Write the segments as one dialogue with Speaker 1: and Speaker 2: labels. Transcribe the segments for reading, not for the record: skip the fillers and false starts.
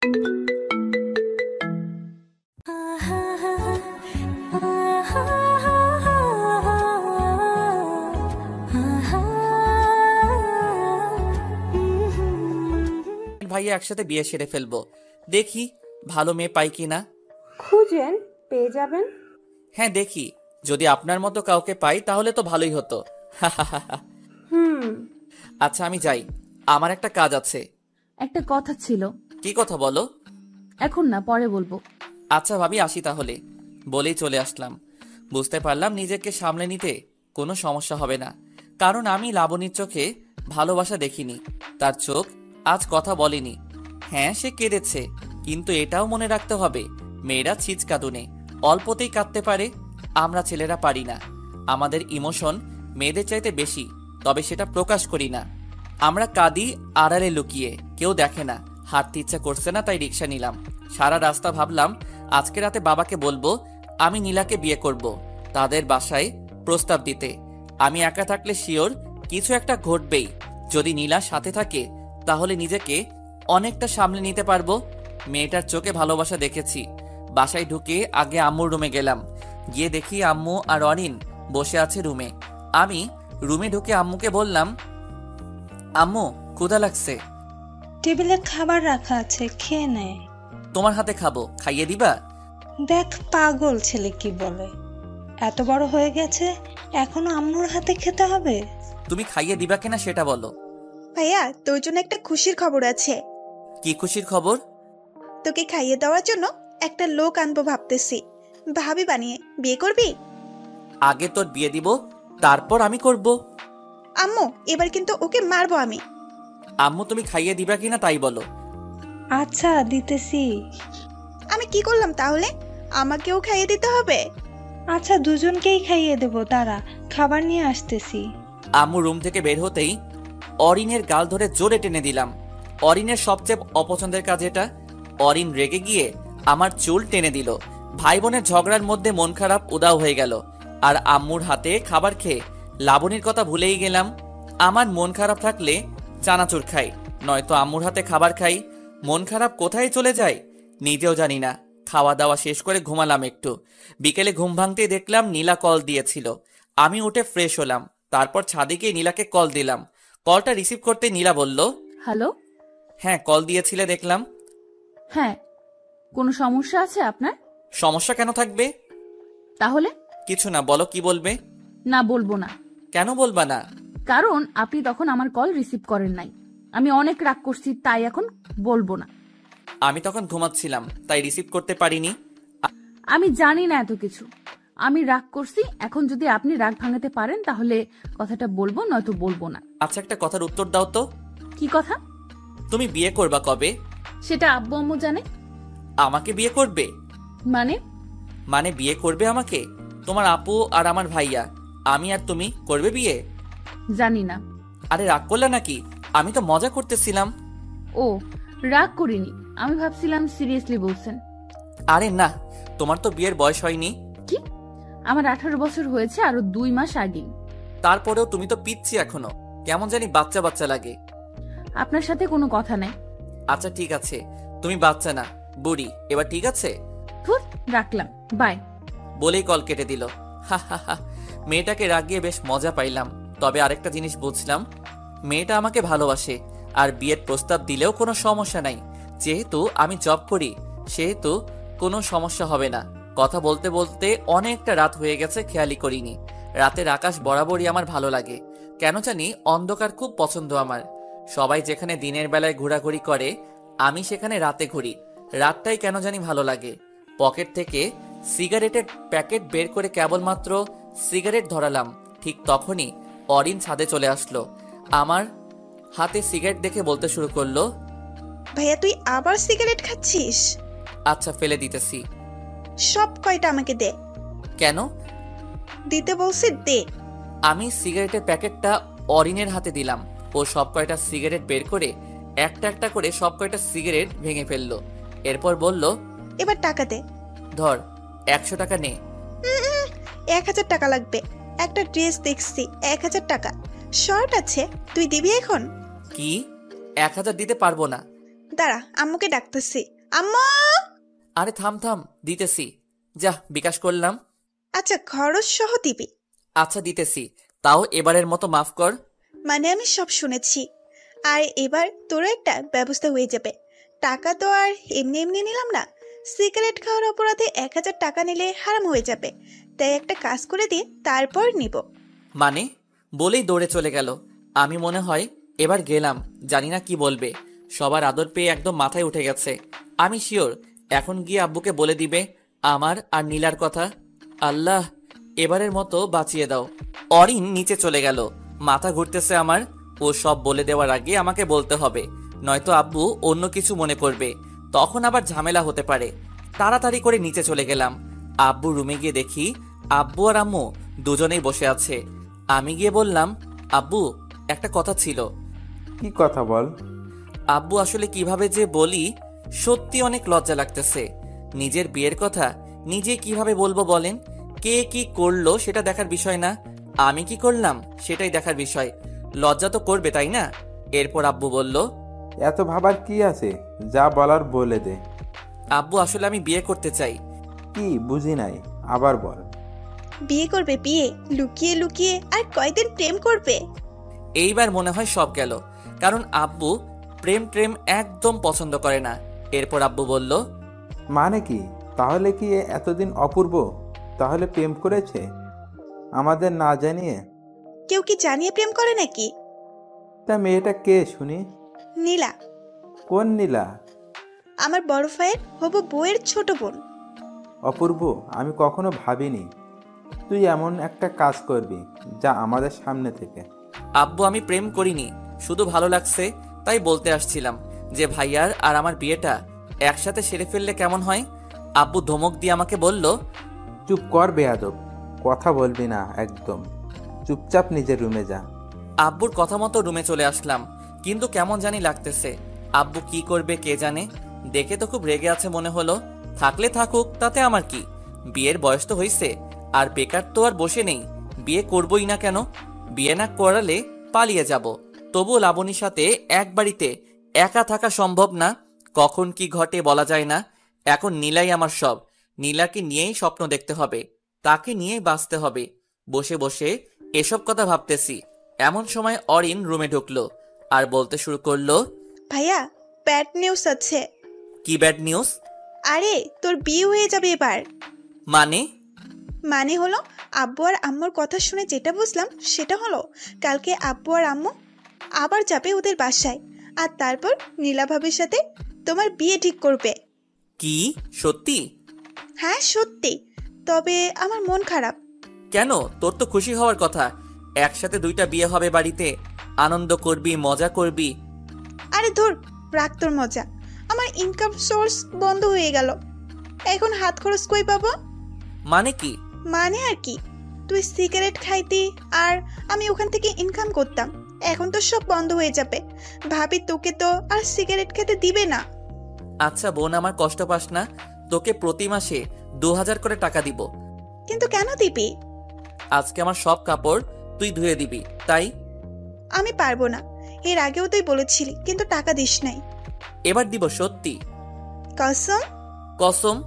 Speaker 1: ভাইয়া একসাথে বিয়ে সেরে ফেলবো, দেখি ভালো মেয়ে পাই কিনা।
Speaker 2: খুঁজেন, পেয়ে যাবেন।
Speaker 1: হ্যাঁ দেখি, যদি আপনার মতো কাউকে পাই তাহলে তো ভালোই হতো। আচ্ছা আমি যাই, আমার একটা কাজ আছে।
Speaker 3: একটা কথা ছিল।
Speaker 1: কি কথা বলো?
Speaker 3: এখন না, পরে বলবো।
Speaker 1: আচ্ছা ভাবি, আসি তাহলে। বলেই চলে আসলাম। বুঝতে পারলাম নিজেকে সামলে নিতে কোনো সমস্যা হবে না, কারণ আমি লাবণীর চোখে ভালোবাসা দেখিনি। তার চোখ আজ কথা বলেনি। হ্যাঁ সে কেঁদেছে, কিন্তু এটাও মনে রাখতে হবে মেয়েরা ছিচকাদুনে অল্পতেই কাঁদতে পারে, আমরা ছেলেরা পারি না। আমাদের ইমোশন মেয়েদের চাইতে বেশি, তবে সেটা প্রকাশ করি না। আমরা কাঁদি আড়ালে লুকিয়ে, কেউ দেখে না। হাঁটতে ইচ্ছা করছে না, তাই রিক্সা নিলাম। সারা রাস্তা ভাবলাম আজকে রাতে বাবাকে বলবো আমি নীলাকে বিয়ে করব, তাদের বাসায় প্রস্তাব দিতে। আমি একা থাকলে শিওর কিছু একটা ঘটবেই। যদি নীলা সাথে থাকে তাহলে নিজেকে অনেকটা সামলে নিতে পারবো। মেয়েটার চোখে ভালোবাসা দেখেছি। বাসায় ঢুকে আগে আম্মুর রুমে গেলাম। গিয়ে দেখি আম্মু আর অরিন বসে আছে রুমে। আমি রুমে ঢুকে আম্মুকে বললাম, আম্মু ক্ষুধা লাগছে।
Speaker 4: টেবিলে খাবার রাখা আছে, খেয়ে নেয়।
Speaker 1: তোমার হাতে খাবো, খাইয়ে দিবা?
Speaker 4: দেখ পাগল ছেলে কি বলে, এত বড় হয়ে গেছে এখনো আম্মুর হাতে খেতে হবে?
Speaker 1: তুমি খাইয়ে দিবা কিনা সেটা বলো।
Speaker 5: ভাইয়া, তোর জন্য একটা খুশির খবর আছে।
Speaker 1: কি খুশির খবর?
Speaker 5: তোকে খাইয়ে দেওয়ার জন্য একটা লোক আনবো ভাবতেছি। ভাবি বানিয়ে বিয়ে করবি?
Speaker 1: আগে তোর বিয়ে দিব, তারপর আমি করব।
Speaker 5: আম্মু, এবার কিন্তু ওকে মারবো আমি।
Speaker 1: আম্মু তুমি খাইয়ে দিবা কিনা তাই বলো।
Speaker 4: আচ্ছা দিতেছি।
Speaker 5: আমি কি করলাম তাহলে? আমাকেও খাইয়ে দিতে হবে?
Speaker 4: আচ্ছা দুজনকেই খাইয়ে দেব, তারা খাবার নিয়ে আসতেছি।
Speaker 1: আম্মু রুম থেকে বের হতেই অরিনের গাল ধরে জোরে টেনে দিলাম। অরিনের সবচেয়ে অপছন্দের কাজ এটা। অরিন রেগে গিয়ে আমার চুল টেনে দিল। ভাই বোনের ঝগড়ার মধ্যে মন খারাপ উদাও হয়ে গেল। আর আম্মুর হাতে খাবার খেয়ে লাবণীর কথা ভুলেই গেলাম। আমার মন খারাপ থাকলে চানাচুর খাই, নয়তো আম্মুর হাতে খাবার খাই। মন খারাপ কোথায় চলে যায় নিজেও জানি না। খাওয়া দাওয়া শেষ করে ঘুমালাম একটু। বিকেলে ঘুম ভাঙতেই দেখলাম নীলা কল দিয়েছিল। আমি উঠে ফ্রেশ হলাম, তারপর ছাদে গিয়ে নীলাকে কল দিলাম। কলটা রিসিভ করতে নীলা বলল,
Speaker 3: হ্যালো।
Speaker 1: হ্যাঁ কল দিয়েছিলে দেখলাম।
Speaker 3: হ্যাঁ, কোনো সমস্যা আছে আপনার?
Speaker 1: সমস্যা কেন থাকবে?
Speaker 3: তাহলে?
Speaker 1: কিছু না, বলো কি বলবে।
Speaker 3: না বলবো না।
Speaker 1: কেন বলবা না?
Speaker 3: কারণ আপনি তখন আমার কল রিসিভ করেন নাই। আমি অনেক রাগ করছি, তাই এখন বলবো না।
Speaker 1: আমি তখন ঘুমাচ্ছিলাম, তাই রিসিভ করতে পারিনি।
Speaker 3: আমি জানি না এত কিছু। আমি রাগ করছি, এখন যদি আপনি রাগ ভাঙাতে পারেন তাহলে কথাটা বলবো, নয়তো বলবো না।
Speaker 1: আচ্ছা একটা কথার উত্তর দাও তো।
Speaker 3: কি কথা?
Speaker 1: তুমি বিয়ে করবা কবে?
Speaker 3: সেটা আব্বু আম্মু জানে।
Speaker 1: আমাকে বিয়ে করবে?
Speaker 3: মানে?
Speaker 1: মানে বিয়ে করবে আমাকে? তোমার আপু আর আমার ভাইয়া, আমি আর তুমি করবে বিয়ে?
Speaker 3: জানি না।
Speaker 1: আরে রাগ করলে নাকি? আমি তো মজা করতেছিলাম।
Speaker 3: ও, রাগ করিনি, আমি ভাবছিলাম সিরিয়াসলি বলছেন।
Speaker 1: আরে না, তোমার তো বিয়ের বয়স হয়নি।
Speaker 3: কি? আমার 18 বছর হয়েছে আরো 2 মাস আগেই।
Speaker 1: তারপরেও তুমি তো পিচ্ছি এখনো, কেমন জানি বাচ্চা বাচ্চা লাগে।
Speaker 3: আপনার সাথে কোনো কথা নাই।
Speaker 1: আচ্ছা ঠিক আছে, তুমি বাচ্চা না, বুড়ি। এবার ঠিক আছে?
Speaker 3: ধুর, রাখলাম, বাই।
Speaker 1: বলেই কল কেটে দিল। হা হা হা, মেয়েটাকে রাগিয়ে বেশ মজা পাইলাম। তবে আরেকটা জিনিস বুঝলাম, মেয়েটা আমাকে ভালোবাসে। আর বিয়ের প্রস্তাব দিলেও কোনো সমস্যা নাই। যেহেতু আমি জব করি সেহেতু কোনো সমস্যা হবে না। কথা বলতে বলতে অনেকটা রাত হয়ে গেছে, খেয়ালই করিনি। রাতের আকাশ বরাবরই আমার ভালো লাগে। কেন জানি অন্ধকার খুব পছন্দ আমার। সবাই যেখানে দিনের বেলায় ঘোরাঘুরি করে, আমি সেখানে রাতে ঘুরি। রাতটাই কেন জানি ভালো লাগে। পকেট থেকে সিগারেটের প্যাকেট বের করে কেবলমাত্র সিগারেট ধরালাম, ঠিক তখনই অরিন ছাদে চলে আসলো। আমার হাতে সিগারেট দেখে বলতে শুরু করলো,
Speaker 5: ভাইয়া তুই আবার সিগারেট খাচ্ছিস?
Speaker 1: আচ্ছা ফেলে দিতেছি।
Speaker 5: সব কয়টা আমাকে দে।
Speaker 1: কেন?
Speaker 5: দিতে বলছি, দে।
Speaker 1: আমি সিগারেটের প্যাকেটটা অরিনের হাতে দিলাম। ও সব কয়টা সিগারেট বের করে একটা একটা করে সব কয়টা সিগারেট ভেঙে ফেললো। এরপর বলল,
Speaker 5: এবার টাকা দে।
Speaker 1: ধর 100 টাকা নে।
Speaker 5: 1000 টাকা লাগবে। একটা ড্রেস দেখছি, 1000 টাকা। শর্ট আছে, তুই দিবি এখন?
Speaker 1: কি? 1000 দিতে পারবো না।
Speaker 5: দাঁড়া, আম্মুকে ডাকতেছি। আম্মু!
Speaker 1: আরে থাম থাম, দিতেছি। যা, বিকাশ করলাম।
Speaker 5: আচ্ছা, খরচ সহ দিবি।
Speaker 1: আচ্ছা দিতেছি, তাও এবারের মতো মাফ কর।
Speaker 5: মানে আমি সব শুনেছি। আর এবার তোরও একটা ব্যবস্থা হয়ে যাবে। টাকা তো আর এমনি এমনি নিলাম না। সিগারেট খাওয়ার অপরাধে 1000 টাকা নিলে হারাম হয়ে যাবে। তাই একটা কাজ করে দিয়ে তারপর নিব।
Speaker 1: মানে? বলেই দৌড়ে চলে গেল। আমি মনে হয় এবার গেলাম, জানি না কি বলবে। সবার আদর পেয়ে একদম মাথায় উঠে গেছে। আমি শিওর এখন গিয়ে আব্বুকে বলে দিবে আমার আর নীলার কথা। আল্লাহ, এবারের মতো বাঁচিয়ে দাও। অরিন নিচে চলে গেল। মাথা ঘুরতেছে আমার। ও সব বলে দেওয়ার আগে আমাকে বলতে হবে, নয়তো আব্বু অন্য কিছু মনে করবে, তখন আবার ঝামেলা হতে পারে। তাড়াতাড়ি করে নিচে চলে গেলাম। আব্বু রুমে গিয়ে দেখি আব্বু আর আম্মু দুজনেই বসে আছে। আমি গিয়ে বললাম, আব্বু একটা কথা ছিল।
Speaker 6: কি কথা বল?
Speaker 1: আব্বু আসলে কিভাবে যে বলি, সত্যি অনেক লজ্জা লাগতেছে। নিজের বিয়ের কথা নিজে কিভাবে বলবো বলেন? কে কি করলো সেটা দেখার বিষয় না, আমি কি করলাম সেটাই দেখার বিষয়। লজ্জা তো করবে, তাই না? এরপর আব্বু বলল,
Speaker 6: এত ভাবার কি আছে, যা বলার বলে দে।
Speaker 1: আব্বু আসলে আমি বিয়ে করতে চাই।
Speaker 6: কি বুঝি নাই, আবার বল।
Speaker 5: বিয়ে করবে? বিয়ে লুকিয়ে লুকিয়ে? আর কয়দিন প্রেম করবে?
Speaker 1: এইবার মনে হয় সব গেল, কারণ আব্বু প্রেম প্রেম একদম পছন্দ করে না। এরপর আব্বু বলল,
Speaker 6: মানে কি? তাহলে কি এতদিন অপূর্ব তাহলে প্রেম করেছে আমাদের না জানিয়ে?
Speaker 5: কেউ কি জানিয়ে প্রেম করে নাকি?
Speaker 6: তা মেয়েটা কে শুনি?
Speaker 5: নীলা।
Speaker 6: কোন নীলা?
Speaker 5: আমার বড় ভাইয়ের হবু বউয়ের ছোট বোন।
Speaker 6: অপূর্ব, আমি কখনো ভাবিনি তুই এমন একটা কাজ করবি, যা আমাদের সামনে থেকে।
Speaker 1: আব্বু আমি প্রেম করিনি, শুধু ভালো লাগছে তাই বলতে আসছিলাম যে ভাইয়ার আর আমার বিয়েটা একসাথে সেরে ফেললে কেমন হয়। আব্বু ধমক দিয়ে আমাকে বলল,
Speaker 6: চুপ কর বেয়াদব, কথা বলবি না একদম। চুপচাপ নিজের রুমে যা।
Speaker 1: আব্বুর কথা মতো রুমে চলে আসলাম, কিন্তু কেমন জানি লাগতেছে। আব্বু কি করবে কে জানে। দেখে তো খুব রেগে আছে মনে হলো। থাকলে থাকুক, তাতে আমার কি? বিয়ের বয়স তো হয়েছে, আর বেকার তো আর বসে নেই। বিয়ে করবই না কেন? বিয়ে না করালে পালিয়ে যাব। তবুও লাবণীর সাথে এক বাড়িতে একা থাকা সম্ভব না। কখন কি ঘটে বলা যায় না। এখন নীলাই আমার সব। নীলাকে নিয়েই স্বপ্ন দেখতে হবে, তাকে নিয়েই বাঁচতে হবে। বসে বসে এসব কথা ভাবতেছি, এমন সময় অরিন রুমে ঢুকলো আর বলতে শুরু করলো,
Speaker 5: ভাইয়া, ব্যাড নিউজ আছে।
Speaker 1: কি ব্যাড নিউজ?
Speaker 5: আরে তোর বিয়ে হয়ে যাবে এবার।
Speaker 1: মানে?
Speaker 5: মানে হলো, আব্বু আর আম্মুর কথা শুনে যেটা বুঝলাম সেটা হলো, কালকে আব্বু আর আম্মু আবার যাবে ওদের বাসায়, আর তারপর নীলা ভাবির সাথে তোমার বিয়ে ঠিক করবে।
Speaker 1: কি সত্যি?
Speaker 5: হ্যাঁ সত্যি, তবে আমার মন খারাপ।
Speaker 1: কেন? তোর তো খুশি হওয়ার কথা। একসাথে দুইটা বিয়ে হবে বাড়িতে, আনন্দ করবি, মজা করবি।
Speaker 5: আরে ধুর, রাখ তোর মজা। আমার ইনকাম সোর্স বন্ধ হয়ে গেল, এখন হাত খরচ কই পাবো?
Speaker 1: মানে কি?
Speaker 5: মানে আর কি, তুই সিগারেট খাইতি আর আমি ওখান থেকে ইনকাম করতাম, এখন তো সব বন্ধ হয়ে যাবে। ভাবি তোকে তো আর সিগারেট খেতে দিবে না।
Speaker 1: আচ্ছা বোন, আমার কষ্ট পাস না। তোকে প্রতি মাসে 2000 করে টাকা দিব।
Speaker 5: কিন্তু কেন দিবি?
Speaker 1: আজকে আমার সব কাপড় তুই ধুয়ে দিবি, তাই।
Speaker 5: আমি পারবো না, এর আগেও তুই বলেছিলি কিন্তু টাকা দিস নাই।
Speaker 1: এবার দিব সত্যি।
Speaker 5: কসম?
Speaker 1: কসম।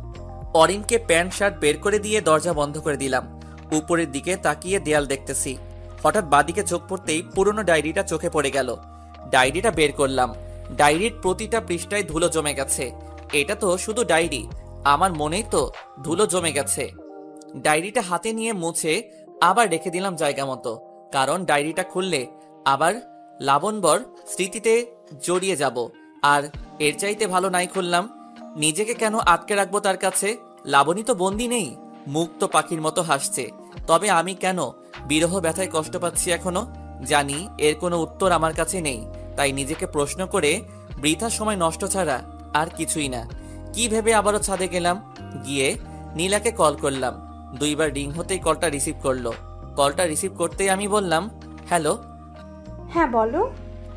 Speaker 1: অরিনকে প্যান্ট শার্ট বের করে দিয়ে দরজা বন্ধ করে দিলাম। উপরের দিকে তাকিয়ে দেয়াল দেখতেছি। হঠাৎ বাদিকে চোখ পড়তেই পুরনো ডায়েরিটা চোখে পড়ে গেল। ডায়েরিটা বের করলাম। ডায়েরির প্রতিটা পৃষ্ঠায় ধুলো জমে গেছে। এটা তো শুধু ডায়েরি, আমার মনেই তো ধুলো জমে গেছে। ডায়েরিটা হাতে নিয়ে মুছে আবার রেখে দিলাম জায়গা মতো, কারণ ডায়েরিটা খুললে আবার লাবণবর স্মৃতিতে জড়িয়ে যাব। আর এর চাইতে ভালো নাই খুললাম। নিজেকে কেন আটকে রাখবো তার কাছে? লাবণী তো বন্দি নেই, মুক্ত পাখির মতো হাসছে। তবে আমি কেন বিরহ ব্যথায় কষ্ট পাচ্ছি এখনো? জানি এর কোনো উত্তর আমার কাছে নেই, তাই নিজেকে প্রশ্ন করে বৃথা সময় নষ্ট ছাড়া আর কিছুই না। কি ভেবে আবারও ছাদে গেলাম। গিয়ে নীলাকে কল করলাম। 2 বার রিং হতেই কলটা রিসিভ করলো। কলটা রিসিভ করতেই আমি বললাম, হ্যালো।
Speaker 2: হ্যাঁ বলো।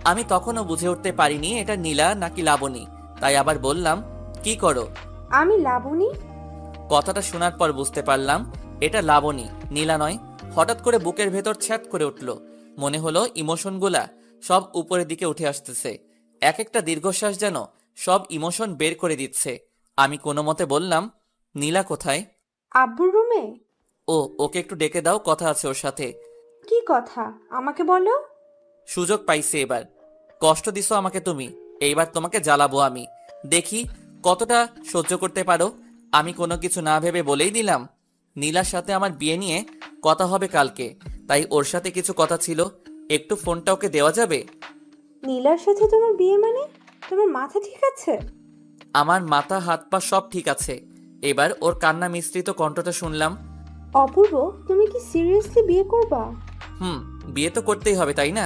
Speaker 1: আমি তখনও বুঝে উঠতে পারিনি এটা নীলা নাকি লাবণী, তাই আবার বললাম, কি করো?
Speaker 2: আমি লাবণী।
Speaker 1: কথাটা শোনার পর বুঝতে পারলাম এটা লাবণী, নীলা নয়। হঠাৎ করে বুকের ভেতর ছ্যাট করে উঠল। মনে হলো ইমোশনগুলা সব উপরের দিকে উঠে আসতেছে। এক একটা দীর্ঘশ্বাস যেন সব ইমোশন বের করে দিচ্ছে। আমি কোনো মতে বললাম, নীলা কোথায়?
Speaker 2: আব্বুর রুমে।
Speaker 1: ও, ওকে একটু ডেকে দাও, কথা আছে ওর সাথে।
Speaker 2: কি কথা আমাকে বলো।
Speaker 1: সুযোগ পাইছে এবার। কষ্ট দিছো আমাকে তুমি, এইবার তোমাকে জ্বালাবো আমি। দেখি কতটা সহ্য করতে পারো। আমি কোনো কিছু না ভেবে বলেই দিলাম, নীলার সাথে আমার বিয়ে নিয়ে কথা হবে কালকে, তাই ওর সাথে কিছু কথা ছিল, একটু ফোনটা ওকে দেওয়া যাবে?
Speaker 2: নীলার সাথে তোমার বিয়ে মানে? তোমার মাথা ঠিক আছে?
Speaker 1: আমার মাথা হাত পা সব ঠিক আছে। এবার ওর কান্না মিশ্রিত কণ্ঠটা শুনলাম।
Speaker 2: অপূর্ব, তুমি কি সিরিয়াসলি বিয়ে করবা?
Speaker 1: বিয়ে তো করতেই হবে তাই না?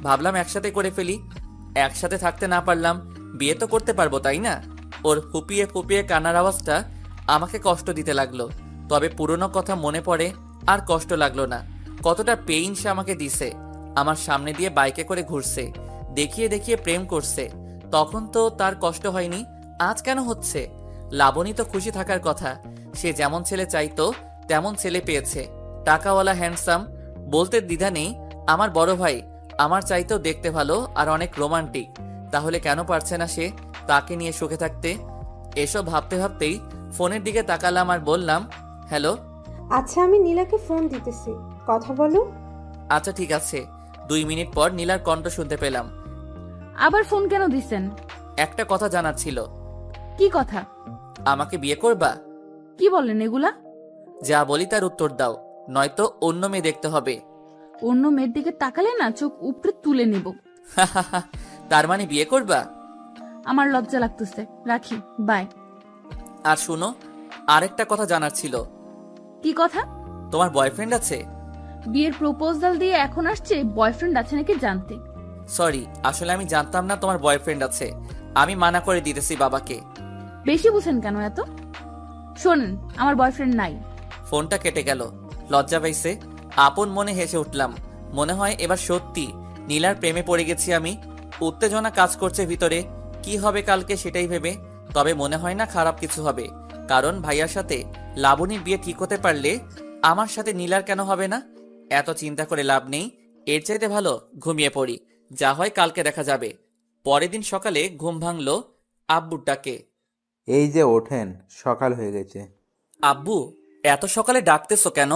Speaker 1: ভাবলাম একসাথে করে ফেলি। একসাথে থাকতে না পারলাম, বিয়ে তো করতে পারবো তাই না? ওর ফুপিয়ে ফুপিয়ে কান্নার আওয়াজটা আমাকে কষ্ট দিতে লাগলো। তবে পুরনো কথা মনে পড়ে, আর কষ্ট লাগলো না। কতটা পেইন সে আমাকে দিছে। আমার সামনে দিয়ে বাইকে করে ঘুরছে, দেখিয়ে দেখিয়ে প্রেম করছে। তখন তো তার কষ্ট হয়নি, আজ কেন হচ্ছে? লাবণী তো খুশি থাকার কথা। সে যেমন ছেলে চাইতো তেমন ছেলে পেয়েছে, টাকাওয়ালা, হ্যান্ডসাম। বলতে দ্বিধা নেই, আমার বড় ভাই আমার চাইতেও দেখতে ভালো আর অনেক রোমান্টিক। তাহলে কেন পারছে না সে তাকে নিয়ে সুখে থাকতে? এসব ভাবতে ভাবতেই ফোনের দিকে তাকালাম আর বললাম, হ্যালো।
Speaker 2: আচ্ছা, আমি নীলাকে ফোন দিতেছি, কথা বলো।
Speaker 1: আচ্ছা ঠিক আছে। 2 মিনিট পর নীলার কণ্ঠ শুনতে পেলাম।
Speaker 3: আবার ফোন কেন দিছেন?
Speaker 1: একটা কথা জানার ছিল।
Speaker 3: কি কথা?
Speaker 1: আমাকে বিয়ে করবা?
Speaker 3: কি বলেন এগুলা?
Speaker 1: যা বলি তার উত্তর দাও, নয়তো অন্য মেয়ে দেখতে হবে।
Speaker 3: অন্য মেয়ের দিকে তাকালে না চোখ উপরে তুলে নিব।
Speaker 1: তার মানে বিয়ে করবা?
Speaker 3: আমার লজ্জা লাগতেছে, রাখি, বাই।
Speaker 1: আর শুনো, আরেকটা কথা জানার ছিল।
Speaker 3: কি কথা?
Speaker 1: তোমার বয়ফ্রেন্ড আছে?
Speaker 3: বিয়ের প্রপোজাল দিয়ে এখন আসছে বয়ফ্রেন্ড আছে নাকি জানতে।
Speaker 1: সরি, আসলে আমি জানতাম না তোমার বয়ফ্রেন্ড আছে। আমি মানা করে দিতেছি বাবাকে।
Speaker 3: বেশি বুঝেন কেন এত? শোনেন, আমার বয়ফ্রেন্ড নাই।
Speaker 1: ফোনটা কেটে গেল। লজ্জা পাইছে। আপন মনে হেসে উঠলাম। মনে হয় এবার সত্যি নীলার প্রেমে পড়ে গেছি আমি। উত্তেজনা কাজ করছে ভিতরে, কি হবে কালকে সেটাই ভেবে। তবে মনে হয় না খারাপ কিছু হবে, কারণ ভাইয়ার সাথে লাবণীর বিয়ে ঠিক হতে পারলে আমার সাথে নীলার কেন হবে না? এত চিন্তা করে লাভ নেই, এর চাইতে ভালো ঘুমিয়ে পড়ি। যা হয় কালকে দেখা যাবে। পরের দিন সকালে ঘুম ভাঙলো আব্বুর ডাকে।
Speaker 6: এই যে ওঠেন, সকাল হয়ে গেছে।
Speaker 1: আব্বু, এত সকালে ডাকতেছো কেন?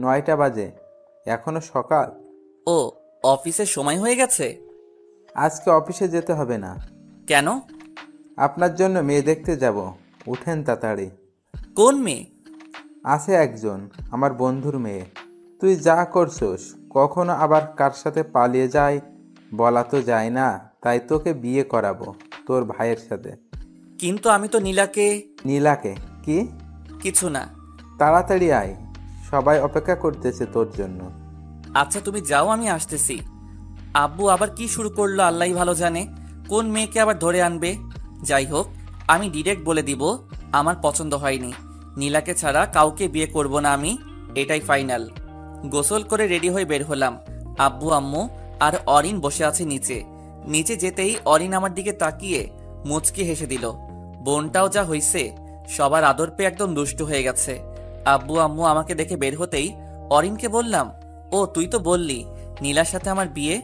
Speaker 6: 9টা বাজে, এখনো সকাল?
Speaker 1: ও, অফিসের সময় হয়ে গেছে?
Speaker 6: আজকে অফিসে যেতে হবে না।
Speaker 1: কেন?
Speaker 6: আপনার জন্য মেয়ে দেখতে যাব। উঠেন তাড়াতাড়ি।
Speaker 1: কোন মেয়ে?
Speaker 6: আছে একজন, আমার বন্ধুর মেয়ে। তুই যা করছস, কখনো আবার কার সাথে পালিয়ে যায় বলা তো যায় না, তাই তোকে বিয়ে করাবো তোর ভাইয়ের সাথে।
Speaker 1: কিন্তু আমি তো নীলাকে।
Speaker 6: নীলাকে? কি?
Speaker 1: কিছু না।
Speaker 6: তাড়াতাড়ি আয়, সবাই অপেক্ষা করতেছে তোর জন্য।
Speaker 1: আচ্ছা তুমি যাও, আমি আসতেছি। আব্বু আবার কি শুরু করলো আল্লাহই ভালো জানে। কোন মেয়েকে আবার ধরে আনবে? যাই হোক, আমি ডিরেক্ট বলে দিব আমার পছন্দ হয়নি। নীলাকে ছাড়া কাউকে বিয়ে করব না আমি, এটাই ফাইনাল। গোসল করে রেডি হয়ে বের হলাম। আব্বু, আম্মু আর অরিন বসে আছে নিচে। নিচে যেতেই অরিন আমার দিকে তাকিয়ে মুচকি হেসে দিল। বোনটাও যা হইছে, সবার আদর পেয়ে একদম দুষ্টু হয়ে গেছে। আব্বু আম্মু আমাকে দেখে বের হতেই অরিনকে বললাম, ও তুই তো বললি নীলার সাথে আমার বিয়ে।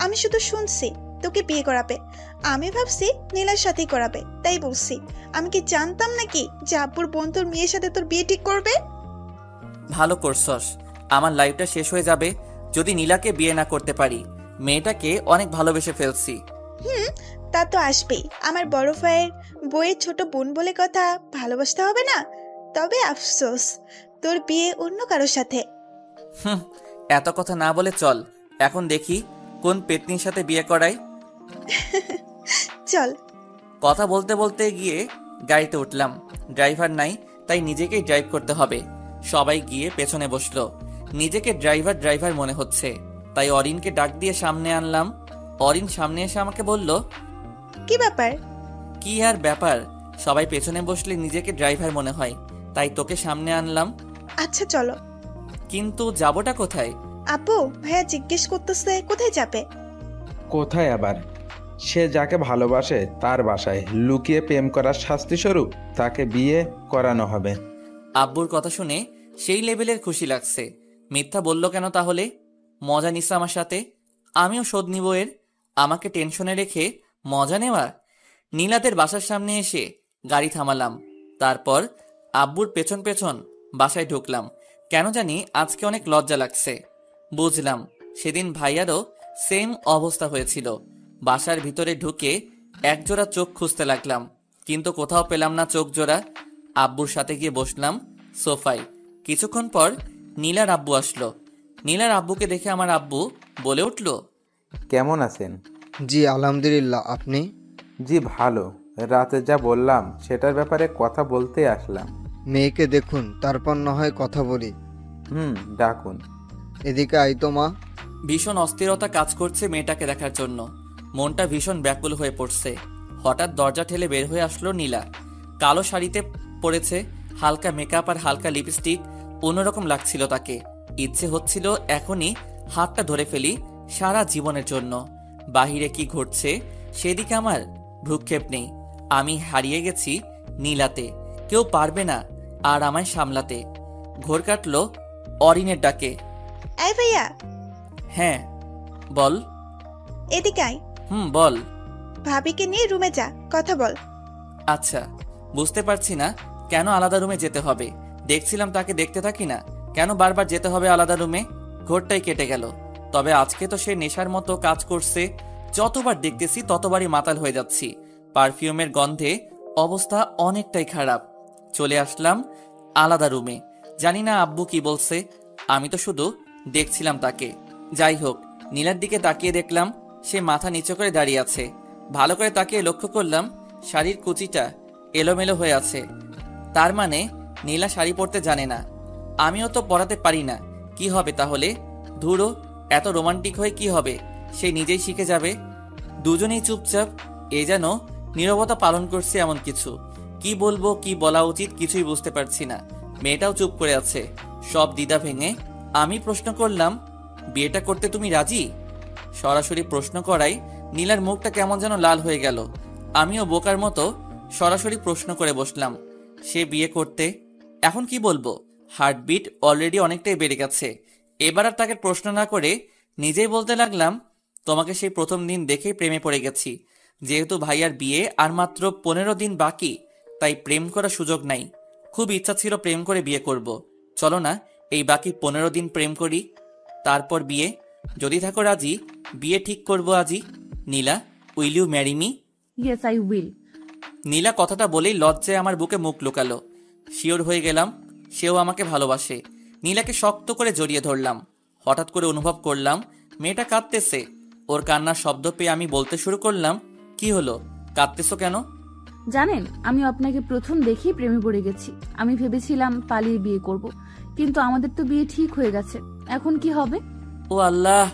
Speaker 5: আমি শুধু শুনছি তোকে বিয়ে করাবে। আমি ভাবছি নীলার সাথেই করাবে, তাই বলছি। আমি কি জানতাম নাকি যে আব্বুর বোন তোর মেয়ের সাথে তোর বিয়ে ঠিক করবে?
Speaker 1: ভালো করছস, আমার লাইফটা শেষ হয়ে যাবে যদি নীলাকে বিয়ে না করতে পারি। মেয়েটাকে অনেক ভালোবেসে ফেলছি।
Speaker 5: তা তো আসবেই। আমার বড় ভাইয়ের বইয়ের ছোট বোন বলে কথা, ভালোবাসতে হবে না? তবে আফসোস, তোর বিয়ে অন্য কারোর সাথে।
Speaker 1: এত কথা না বলে চল এখন দেখি কোন পেতনির সাথে বিয়ে করাই।
Speaker 5: চল।
Speaker 1: কথা বলতে বলতে গিয়ে গাড়িতে উঠলাম। ড্রাইভার নাই, তাই নিজেকেই ড্রাইভ করতে হবে। সবাই গিয়ে পেছনে বসলো। নিজেকে ড্রাইভার ড্রাইভার মনে হচ্ছে, তাই অরিনকে ডাক দিয়ে সামনে আনলাম। অরিন সামনে এসে আমাকে বলল,
Speaker 5: কি ব্যাপার?
Speaker 1: কি আর ব্যাপার, সবাই পেছনে বসলে নিজেকে ড্রাইভার মনে হয়, তাই তোকে সামনে আনলাম।
Speaker 5: আচ্ছা চলো।
Speaker 1: কিন্তু যাবোটা কোথায়?
Speaker 5: আপু, ভাইয়া জিজ্ঞেস করতেছে কোথায় যাবে।
Speaker 7: কোথায় আবার? সে যাকে ভালোবাসে তার বাসায় লুকিয়ে প্রেম করার শাস্তিস্বরূপ তাকে বিয়ে করানো হবে।
Speaker 1: আব্বুর কথা শুনে সেই লেভেলের খুশি লাগছে। মিথ্যা বলল কেন তাহলে? মজা নিচ্ছে আমার সাথে, আমিও শোধ নিব এর। আমাকে টেনশনে রেখে মজা নেওয়া? নীলাদের বাসার সামনে এসে গাড়ি থামালাম। তারপর আব্বুর পেছন পেছন বাসায় ঢুকলাম। কেন জানি আজকে অনেক লজ্জা লাগছে। বুঝলাম সেদিন ভাইয়ারও সেম অবস্থা হয়েছিল। বাসার ভিতরে ঢুকে একজোড়া চোখ খুঁজতে লাগলাম, কিন্তু কোথাও পেলাম না চোখ জোড়া। আব্বুর সাথে গিয়ে বসলাম সোফায়। কিছুক্ষণ পর নীলার আব্বু আসলো। নীলার আব্বুকে দেখে আমার আব্বু বলে উঠল,
Speaker 6: কেমন আছেন?
Speaker 8: জি আলহামদুলিল্লাহ, আপনি?
Speaker 6: জি ভালো। রাতে যা বললাম সেটার ব্যাপারে কথা বলতে আসলাম।
Speaker 8: মেয়েকে দেখুন, তারপর না হয় কথা বলি।
Speaker 6: ডাকুন।
Speaker 8: এদিকে আই তো মা।
Speaker 1: ভীষণ অস্থিরতা কাজ করছে মেয়েটাকে দেখার জন্য। মনটা ভীষণ ব্যাকুল হয়ে পড়ছে। হঠাৎ দরজা ঠেলে বের হয়ে আসলো নীলা। কালো শাড়িতে পরেছে, হালকা মেকআপ আর হালকা লিপস্টিক। অন্যরকম লাগছিল তাকে। ইচ্ছে হচ্ছিল এখনই হাতটা ধরে ফেলি সারা জীবনের জন্য। বাহিরে কি ঘটছে সেদিকে আমার ভ্রুক্ষেপ নেই। আমি হারিয়ে গেছি নীলাতে। কেউ পারবে না আর আমায় সামলাতে। ঘোর কাটলো অরিনের ডাকে।
Speaker 5: এই ভাইয়া,
Speaker 1: হ্যাঁ বল।
Speaker 5: এদিকে আয়।
Speaker 1: বল।
Speaker 5: ভাবিকে নিয়ে রুমে যা, কথা বল।
Speaker 1: আচ্ছা, বুঝতে পারছি না কেন আলাদা রুমে যেতে হবে। দেখছিলাম তাকে দেখতে থাকি না, কেন বারবার যেতে হবে আলাদা রুমে? ঘোরটাই কেটে গেল। তবে আজকে তো সে নেশার মতো কাজ করছে। যতবার দেখতেছি ততবারই মাতাল হয়ে যাচ্ছি। পারফিউমের গন্ধে অবস্থা অনেকটাই খারাপ। চলে আসলাম আলাদা রুমে। জানি না আব্বু কি বলছে, আমি তো শুধু দেখছিলাম তাকে। যাই হোক, নীলার দিকে তাকিয়ে দেখলাম সে মাথা নিচু করে দাঁড়িয়ে আছে। ভালো করে তাকিয়ে লক্ষ্য করলাম শাড়ির কুচিটা এলোমেলো হয়ে আছে। তার মানে নীলা শাড়ি পরতে জানে না। আমিও তো পরাতে পারি না। কি হবে তাহলে? ধুরো, এত রোমান্টিক হয়ে কি হবে? সে নিজেই শিখে যাবে। দুজনেই চুপচাপ। এ যেন নীরবতা পালন করছে এমন কিছু। কি বলবো, কি বলা উচিত কিছুই বুঝতে পারছি না। মেয়েটাও চুপ করে আছে। সব দ্বিধা ভেঙে আমি প্রশ্ন করলাম, বিয়েটা করতে তুমি রাজি? সরাসরি প্রশ্ন করাই নীলার মুখটা কেমন যেন লাল হয়ে গেল। আমিও বোকার মতো সরাসরি প্রশ্ন করে বসলাম, সে বিয়ে করতে? এখন কি বলবো? হার্টবিট অলরেডি অনেকটাই বেড়ে গেছে। এবার আর তাকে প্রশ্ন না করে নিজেই বলতে লাগলাম, তোমাকে সেই প্রথম দিন দেখেই প্রেমে পড়ে গেছি। যেহেতু ভাইয়ার বিয়ে আর মাত্র 15 দিন বাকি, তাই প্রেম করার সুযোগ নাই। খুব ইচ্ছা ছিল প্রেম করে বিয়ে করব। চলো না এই বাকি 15 দিন প্রেম করি, তারপর বিয়ে। যদি থাকো রাজি, বিয়ে ঠিক করব আজই। Nila, will you marry me?
Speaker 3: Yes I will.
Speaker 1: Nila কথাটা বলেই লজ্জায় আমার বুকে মুখ লুকালো। শিওর হয়ে গেলাম সেও আমাকে ভালোবাসে। নীলাকে শক্ত করে জড়িয়ে ধরলাম। হঠাৎ করে অনুভব করলাম মেয়েটা কাঁদতেছে। ওর কান্নার শব্দ পেয়ে আমি বলতে শুরু করলাম, কি হলো, কাঁদতেছো কেন?
Speaker 3: জানেন, আমি আপনাকে প্রথম দেখেই প্রেমে পড়ে গেছি। আমি ভেবেছিলাম পালিয়ে বিয়ে করব, কিন্তু আমাদের তো বিয়ে ঠিক হয়ে গেছে। এখন কি হবে?
Speaker 1: ও আল্লাহ,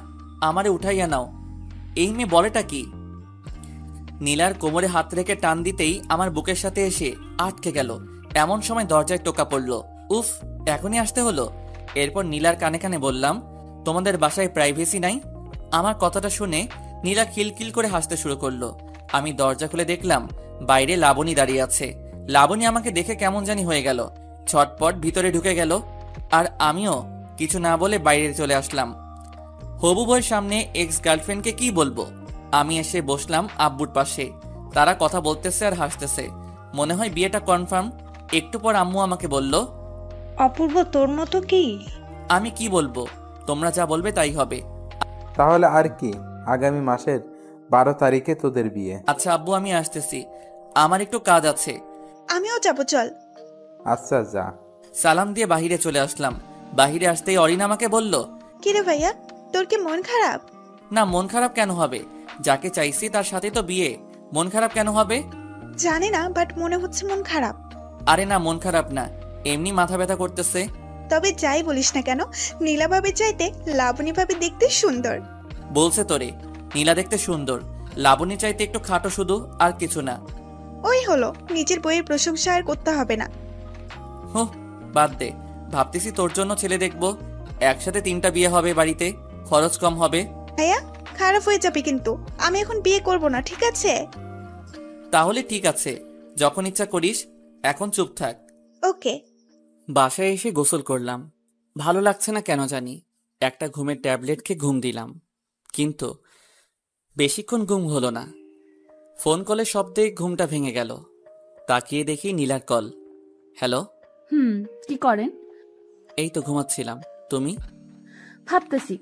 Speaker 1: আমারে উঠাইয়া নাও। এই মেয়ে বলেটা কি? নীলার কোমরে হাত রেখে টান দিতেই আমার বুকের সাথে এসে আটকে গেল। এমন সময় দরজায় টোকা পড়ল। উফ, এখনই আসতে হলো। এরপর নীলার কানে কানে বললাম, তোমাদের বাসায় প্রাইভেসি নাই? আমার কথাটা শুনে নীলা খিলখিল করে হাসতে শুরু করলো। আমি দরজা খুলে দেখলাম বাইরে লাবণী দাঁড়িয়ে আছে। লাবণী আমাকে দেখে কেমন জানি হয়ে গেল, ছটপট ভিতরে ঢুকে গেল। আর আমিও কিছু না বলে বাইরে চলে আসলাম। হবু বউয়ের সামনে এক্স গার্লফ্রেন্ডকে কি বলবো? আমি এসে বসলাম আব্বুর পাশে। তারা কথা বলতেছে আর হাসতেছে। মনে হয় বিয়েটা কনফার্ম। একটু পর আম্মু আমাকে বলল,
Speaker 4: অপূর্ব, তোর মতো কি?
Speaker 1: আমি কি বলবো? তোমরা যা বলবে তাই হবে।
Speaker 6: তাহলে আর কি, আগামী মাসের 12 তারিখে তোদের বিয়ে।
Speaker 1: আচ্ছা আব্বু, আমি আসতেছি, আমার একটু কাজ আছে।
Speaker 5: আমিও যাবো, চল।
Speaker 6: আচ্ছা যা।
Speaker 1: সালাম দিয়ে বাহিরে চলে আসলাম। বাহিরে আসতেই অরিন আমাকে বলল,
Speaker 5: কিরে ভাইয়া, তোর কি মন খারাপ?
Speaker 1: না, মন খারাপ কেন হবে? যাকে চাইছি তার সাথে তো বিয়ে, মন খারাপ কেন হবে?
Speaker 5: জানি না, বাট মনে হচ্ছে মন খারাপ।
Speaker 1: আরে না, মন খারাপ না, এমনি মাথা ব্যথা করতেছে।
Speaker 5: তবে যাই বলিস না কেন, নীলা ভাবি চাইতে লাবণী ভাবি দেখতে সুন্দর।
Speaker 1: বলছে তোরে নীলা দেখতে সুন্দর, লাবণী চাইতে একটু খাটো শুধু, আর কিছু না।
Speaker 5: ওই হলো, নিজের বইয়ের প্রশংসা আর করতে হবে না।
Speaker 1: হুঁ, বাদ দে। ভাবতেছি তোর জন্য ছেলে দেখবো। একসাথে 3টা বিয়ে হবে বাড়িতে, খরচ কম হবে।
Speaker 5: ভাইয়া, খারাপ হয়ে যাবে কিন্তু। আমি এখন বিয়ে করব না, ঠিক আছে?
Speaker 1: তাহলে ঠিক আছে, যখন ইচ্ছা করিস। এখন চুপ থাক।
Speaker 5: ওকে।
Speaker 1: বাসায় এসে গোসল করলাম। ভালো লাগছে না কেন জানি। একটা ঘুমের ট্যাবলেট খেয়ে ঘুম দিলাম, কিন্তু বেশিক্ষণ ঘুম হলো না। ফোন কলের শব্দে ঘুমটা ভেঙে গেল। তাকিয়ে দেখি নীলার কল। হ্যালো।
Speaker 3: কি করেন?
Speaker 1: এই তো ঘুমাচ্ছিলাম। তুমি?
Speaker 3: ভাবতেছি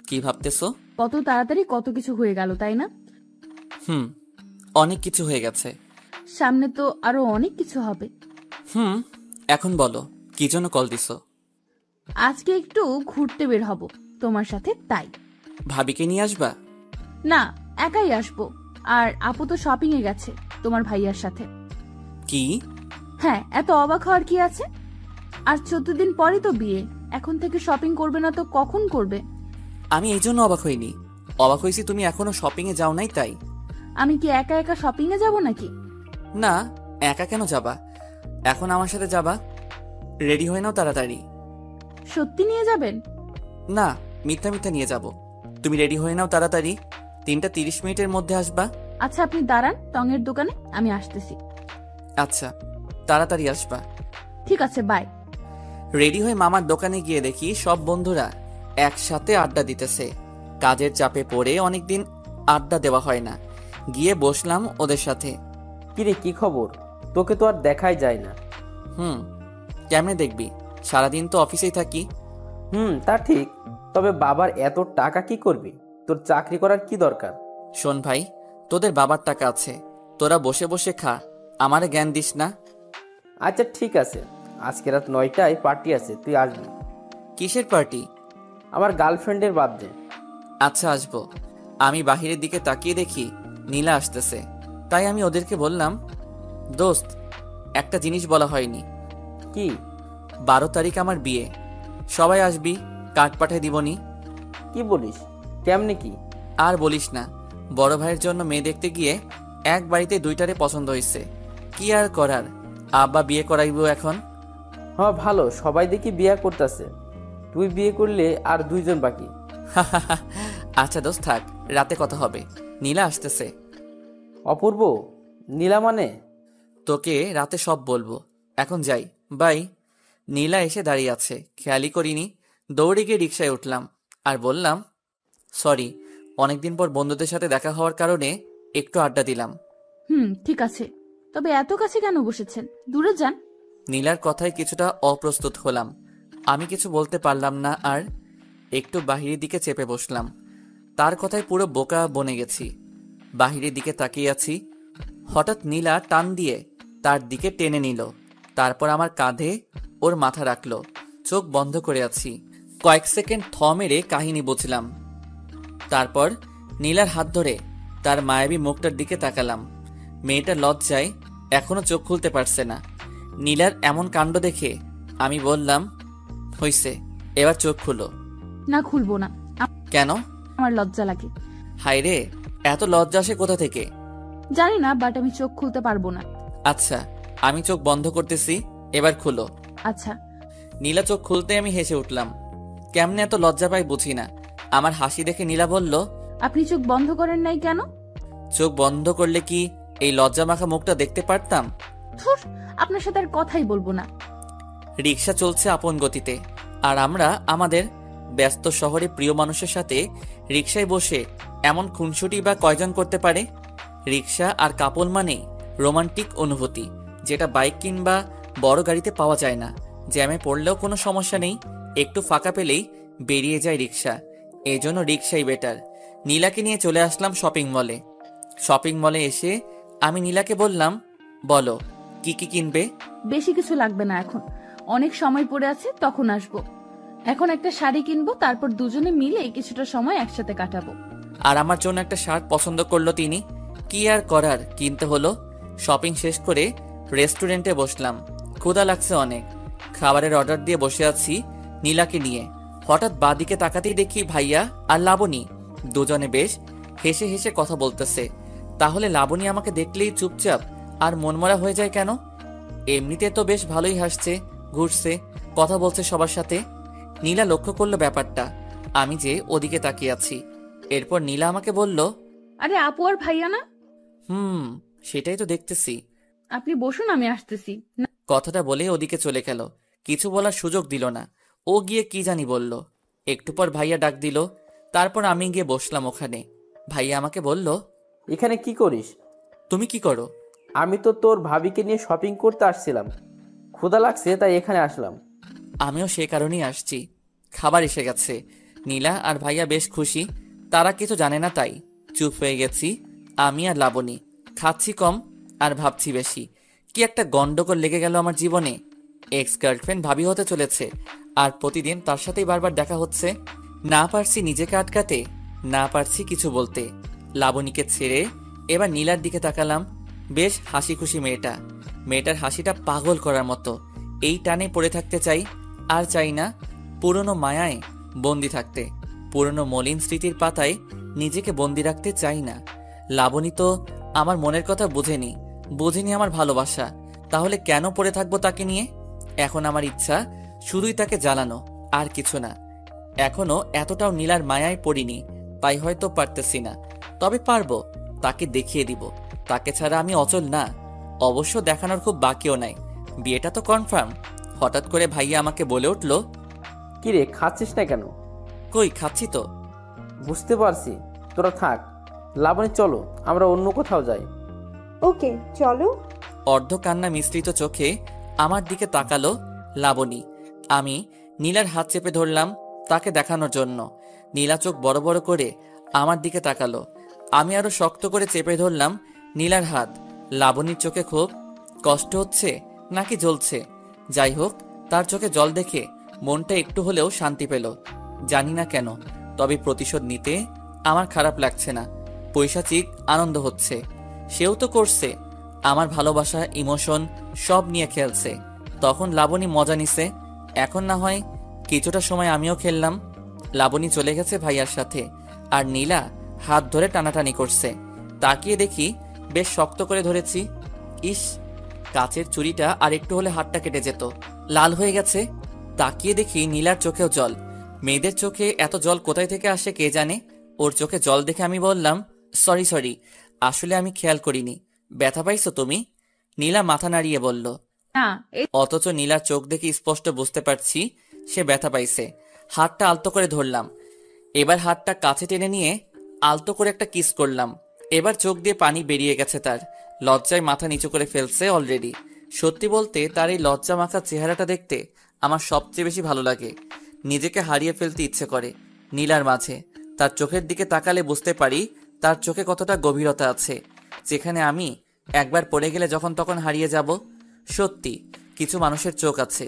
Speaker 1: কি ভাবতেছো?
Speaker 3: কত তাড়াতাড়ি কত কিছু হয়ে গেল, তাই না?
Speaker 1: অনেক কিছু হয়ে গেছে।
Speaker 3: সামনে তো আরো অনেক কিছু হবে।
Speaker 1: এখন বলো, কি জন্য কল দিছো?
Speaker 3: আজকে একটু ঘুরতে বের হব তোমার সাথে, তাই।
Speaker 1: ভাবিকে নিয়ে আসবা?
Speaker 3: না, একাই আসবো। আর আপু তো শপিং এ গেছে তোমার ভাইয়ার সাথে।
Speaker 1: কি?
Speaker 3: হ্যাঁ, এত অবাক হওয়ার কি আছে? আর 14 দিন পরে তো বিয়ে, এখন থেকে শপিং করবে না তো কখন করবে?
Speaker 1: আমি এই জন্য অবাক হইনি। অবাক হয়েছি তুমি এখনো শপিং এ যাও নাই, তাই।
Speaker 3: আমি কি একা একা শপিং এ যাব নাকি?
Speaker 1: না, একা কেন যাবা? এখন আমার সাথে যাবা। রেডি হয়ে নাও তাড়াতাড়ি।
Speaker 3: সত্যি নিয়ে যাবেন?
Speaker 1: না, মিথ্যা মিথ্যা নিয়ে যাব। তুমি রেডি হয়ে নাও তাড়াতাড়ি। 3:30 মিনিটের মধ্যে আসবা।
Speaker 3: আচ্ছা, আপনি দাঁড়ান টঙের দোকানে, আমি আসতেছি।
Speaker 1: আচ্ছা, তাড়াতাড়ি আসবা।
Speaker 3: ঠিক আছে, বাই।
Speaker 1: রেডি হয়ে মামার দোকানে গিয়ে দেখি সব বন্ধুরা একসাথে আড্ডা দিতেছে। কাজের চাপে পড়ে অনেকদিন আড্ডা দেওয়া হয় না। গিয়ে বসলাম ওদের সাথে।
Speaker 9: কিরে, কি খবর? তোকে তো আর দেখাই যায় না।
Speaker 1: কেমনে দেখবি? সারাদিন তো অফিসেই থাকি।
Speaker 9: তা ঠিক, তবে বাবার এত টাকা কি করবি? তোর চাকরি করার কি দরকার?
Speaker 1: শোন ভাই, তোদের বাবার টাকা আছে, তোরা বসে বসে খা, আমারে জ্ঞান দিস না।
Speaker 9: আচ্ছা ঠিক আছে, আজকে রাত 9টায় পার্টি আছে, তুই আসবি।
Speaker 1: কিসের পার্টি?
Speaker 9: আমার গার্লফ্রেন্ডের বার্থডে।
Speaker 1: আচ্ছা, আসবো। আমি বাহিরের দিকে তাকিয়ে দেখি নীলা আসতেছে। তাই আমি ওদেরকে বললাম, দোস্ত, একটা জিনিস বলা হয়নি।
Speaker 9: কি?
Speaker 1: 12 তারিখ আমার বিয়ে, সবাই আসবি, কার্ড পাঠিয়ে দিবনি।
Speaker 9: কি বলিস? কেমনে কি?
Speaker 1: আর বলিস না, বড় ভাইয়ের জন্য মেয়ে দেখতে গিয়ে এক বাড়িতে 2টারে পছন্দ হয়েছে। কি আর করার, আব্বা বিয়ে করাইব এখন।
Speaker 9: হ্যাঁ ভালো, সবাই দেখি বিয়ে করতেছে, তুই বিয়ে করলে আর 2জন বাকি।
Speaker 1: আচ্ছা দোস্ত থাক, রাতে কথা হবে। নীলা আসতেছে।
Speaker 9: অপূর্ব? নীলা মানে?
Speaker 1: তোকে রাতে সব বলবো, এখন যাই, বাই। নীলা এসে দাঁড়িয়ে আছে, খেয়ালই করিনি। দৌড়ে গিয়ে রিক্সায় উঠলাম আর বললাম, সরি, অনেকদিন পর বন্ধুদের সাথে দেখা হওয়ার কারণে একটু আড্ডা দিলাম।
Speaker 3: ঠিক আছে, তবে এত কাছে কেন বসেছেন? দূরে যান।
Speaker 1: নীলার কথায় কিছুটা অপ্রস্তুত হলাম। আমি কিছু বলতে পারলাম না আর একটু বাহিরের দিকে চেপে বসলাম। তার কথায় পুরো বোকা বনে গেছি। বাহিরের দিকে তাকিয়ে আছি, হঠাৎ নীলা টান দিয়ে তার দিকে টেনে নিল। তারপর আমার কাঁধে ওর মাথা রাখলো। চোখ বন্ধ করে আছি। কয়েক সেকেন্ড থ মেরে কাহিনী বুঝলাম। তারপর নীলার হাত ধরে তার মায়াবী মুখটার দিকে তাকালাম। মেয়েটা লজ্জায় এখনো চোখ খুলতে পারছে না। নীলার এমন কাণ্ড দেখে আমি বললাম, হইছে, এবার চোখ খুলো।
Speaker 3: না, খুলবো না।
Speaker 1: কেন?
Speaker 3: আমার লজ্জা লাগে।
Speaker 1: হায় রে, এত লজ্জা আসে কোথা থেকে?
Speaker 3: জানি না, বাট আমি চোখ খুলতে পারবো না।
Speaker 1: আচ্ছা, আমি চোখ বন্ধ করতেছি, এবার খুলো।
Speaker 3: আচ্ছা।
Speaker 1: নীলা চোখ খুলতে আমি হেসে উঠলাম। কেমনে এত লজ্জা পাই বুঝি না। আমার হাসি দেখে নীলা বলল,
Speaker 3: আপনি চোখ বন্ধ করেন নাই কেন?
Speaker 1: চোখ বন্ধ করলে কি এই লজ্জা মাখা মুখটা দেখতে পারতাম?
Speaker 3: ধুর, আপনার সাথে আর কথাই বলবো না।
Speaker 1: রিক্সা চলছে আপন গতিতে, আর আমরা আমাদের ব্যস্ত শহরে প্রিয় মানুষের সাথে রিক্সায় বসে এমন খুনসুটি বা কয়জন করতে পারে? রিক্সা আর কাপল মানে রোমান্টিক অনুভূতি, যেটা বাইক কিংবা বড় গাড়িতে পাওয়া যায় না। জ্যামে পড়লেও কোনো সমস্যা নেই, একটু ফাঁকা পেলেই বেরিয়ে যায় রিক্সা। এই জন্য রিক্সাই বেটার। নীলাকে নিয়ে চলে আসলাম শপিং মলে। শপিং মলে এসে আমি নীলাকে বললাম, বলো কি কি কিনবে?
Speaker 3: বেশি কিছু লাগবে না, এখন অনেক সময় পড়ে আছে, তখন আসবো। এখন একটা শাড়ি কিনবো, তারপর দুজনে মিলে কিছুটা সময় একসাথে কাটাবো।
Speaker 1: আর আমার জন্য একটা শার্ট পছন্দ করলো তিনি। কি আর করার, কিনতে হলো। শপিং শেষ করে রেস্টুরেন্টে বসলাম। ক্ষুধা লাগছে অনেক। খাবারের অর্ডার দিয়ে বসে আছি নীলাকে নিয়ে। হঠাৎ বাঁদিকে তাকাতেই দেখি ভাইয়া আর লাবণী দুজনে বেশ হেসে হেসে কথা বলতেছে। তাহলে লাবণী আমাকে দেখলেই চুপচাপ আর মনমরা হয়ে যায় কেন? এমনিতে তো বেশ ভালোই হাসছে, ঘুরছে, কথা বলছে সবার সাথে। নীলা লক্ষ্য করলো ব্যাপারটা, আমি যে ওদিকে তাকিয়ে আছি। এরপর নীলা আমাকে বলল,
Speaker 3: আরে আপু আর ভাইয়া না?
Speaker 1: সেটাই তো দেখতেছি।
Speaker 3: আপনি বসুন, আমি আসতেছি।
Speaker 1: কথাটা বলে ওদিকে চলে গেল। কিছু বলার সুযোগ দিল না। ও গিয়ে কি জানি বলল। একটু পর ভাইয়া ডাক দিল। তারপর আমি গিয়ে বসলাম ওখানে। ভাইয়া আমাকে বলল,
Speaker 9: এখানে কি করিস?
Speaker 1: তুমি কি করো?
Speaker 9: আমি তো তোর ভাবিকে নিয়ে শপিং করতে আসছিলাম, ক্ষুধা লাগছে তাই এখানে আসলাম।
Speaker 1: আমিও সে কারণেই আসছি। খাবার এসে গেছে। নীলা আর ভাইয়া বেশ খুশি। তারা কিছু জানে না তাই চুপ হয়ে গেছি আমি আর লাবণী। খাচ্ছি কম আর ভাবছি বেশি। কি একটা গন্ডগোল লেগে গেল আমার জীবনে। এক্স গার্লফ্রেন্ড ভাবি হতে চলেছে, আর প্রতিদিন তার সাথেই বারবার দেখা হচ্ছে। না পারছি নিজেকে আটকাতে, না পারছি কিছু বলতে। লাবণীকে ছেড়ে এবার নীলার দিকে তাকালাম। বেশ হাসি খুশি মেয়েটা। মেয়েটার হাসিটা পাগল করার মতো। এই টানে পড়ে থাকতে চাই, আর চাই না পুরনো মায়ায় বন্দি থাকতে। পুরনো মলিন স্মৃতির পাতায় নিজেকে বন্দি রাখতে চাই না। লাবণী তো আমার মনের কথা বোঝেনি আমার ভালোবাসা। তাহলে কেন পড়ে থাকবো তাকে নিয়ে? এখন আমার ইচ্ছা শুধুই তাকে জ্বালানো, আর কিছু না। এখনো এতটাও নীলার মায়ায় পড়িনি, তাই হয়তো পারতেছি না। তবে পারবো, তাকে দেখিয়ে দিব তাকে ছাড়া আমি অচল না। অবশ্য দেখানোর খুব বাকিও নাই। বিয়েটা তো কনফার্ম। হঠাৎ করে ভাইয়া আমাকে বলে উঠল,
Speaker 9: কিরে, খাচ্ছিস না কেন?
Speaker 1: কই খাচ্ছি তো।
Speaker 9: বুঝতে পারছি, তোরা থাক। লাবণী চলো আমরা অন্য কোথাও যাই।
Speaker 2: ওকে চলো।
Speaker 1: অর্ধ কান্না মিশ্রিত চোখে আমার দিকে তাকালো লাবণী। আমি নীলার হাত চেপে ধরলাম তাকে দেখানোর জন্য। নীলা চোখ বড় বড় করে আমার দিকে তাকালো। আমি আরো শক্ত করে চেপে ধরলাম নীলার হাত। লাবণীর চোখে খুব কষ্ট হচ্ছে নাকি জ্বলছে, যাই হোক, তার চোখে জল দেখে মনটা একটু হলেও শান্তি পেল। জানি না কেন, তবে প্রতিশোধ নিতে আমার খারাপ লাগছে না। পৈশাচিক আনন্দ হচ্ছে। সেও তো করছে। আমার ভালোবাসা, ইমোশন সব নিয়ে খেলছে। তখন লাবণী মজা নিছে, এখন না হয় কিছুটা সময় আমিও খেললাম। লাবণী চলে গেছে ভাইয়ার সাথে, আর নীলা হাত ধরে টানাটানি করছে। তাকিয়ে দেখি বেশ শক্ত করে ধরেছি। ইস, কাচের চুড়িটা আর একটু হলে হাতটা কেটে যেত। লাল হয়ে গেছে। তাকিয়ে দেখি নীলার চোখেও জল। মেয়েদের চোখে এত জল কোথায় থেকে আসে কে জানে। ওর চোখে জল দেখে আমি বললাম, সরি, আসলে আমি খেয়াল করিনি। ব্যথা পাইছো তুমি? নীলা মাথা নাড়িয়ে বলল,
Speaker 3: না।
Speaker 1: অথচ নীলার চোখ দেখে স্পষ্ট বুঝতে পারছি সে ব্যথা পাইছে। হাতটা আলতো করে ধরলাম। এবার হাতটা কাছে টেনে নিয়ে আলতো করে একটা কিস করলাম। এবার চোখ দিয়ে পানি বেরিয়ে গেছে তার। লজ্জায় মাথা নিচু করে ফেলছে অলরেডি। সত্যি বলতে তার এই লজ্জা মাখা চেহারাটা দেখতে আমার সবচেয়ে বেশি ভালো লাগে। নিজেকে হারিয়ে ফেলতে ইচ্ছে করে নীলার মাঝে। তার চোখের দিকে তাকালে বুঝতে পারি তার চোখে কতটা গভীরতা আছে, যেখানে আমি একবার পড়ে গেলে যখন তখন হারিয়ে যাব। সত্যি কিছু মানুষের চোখ আছে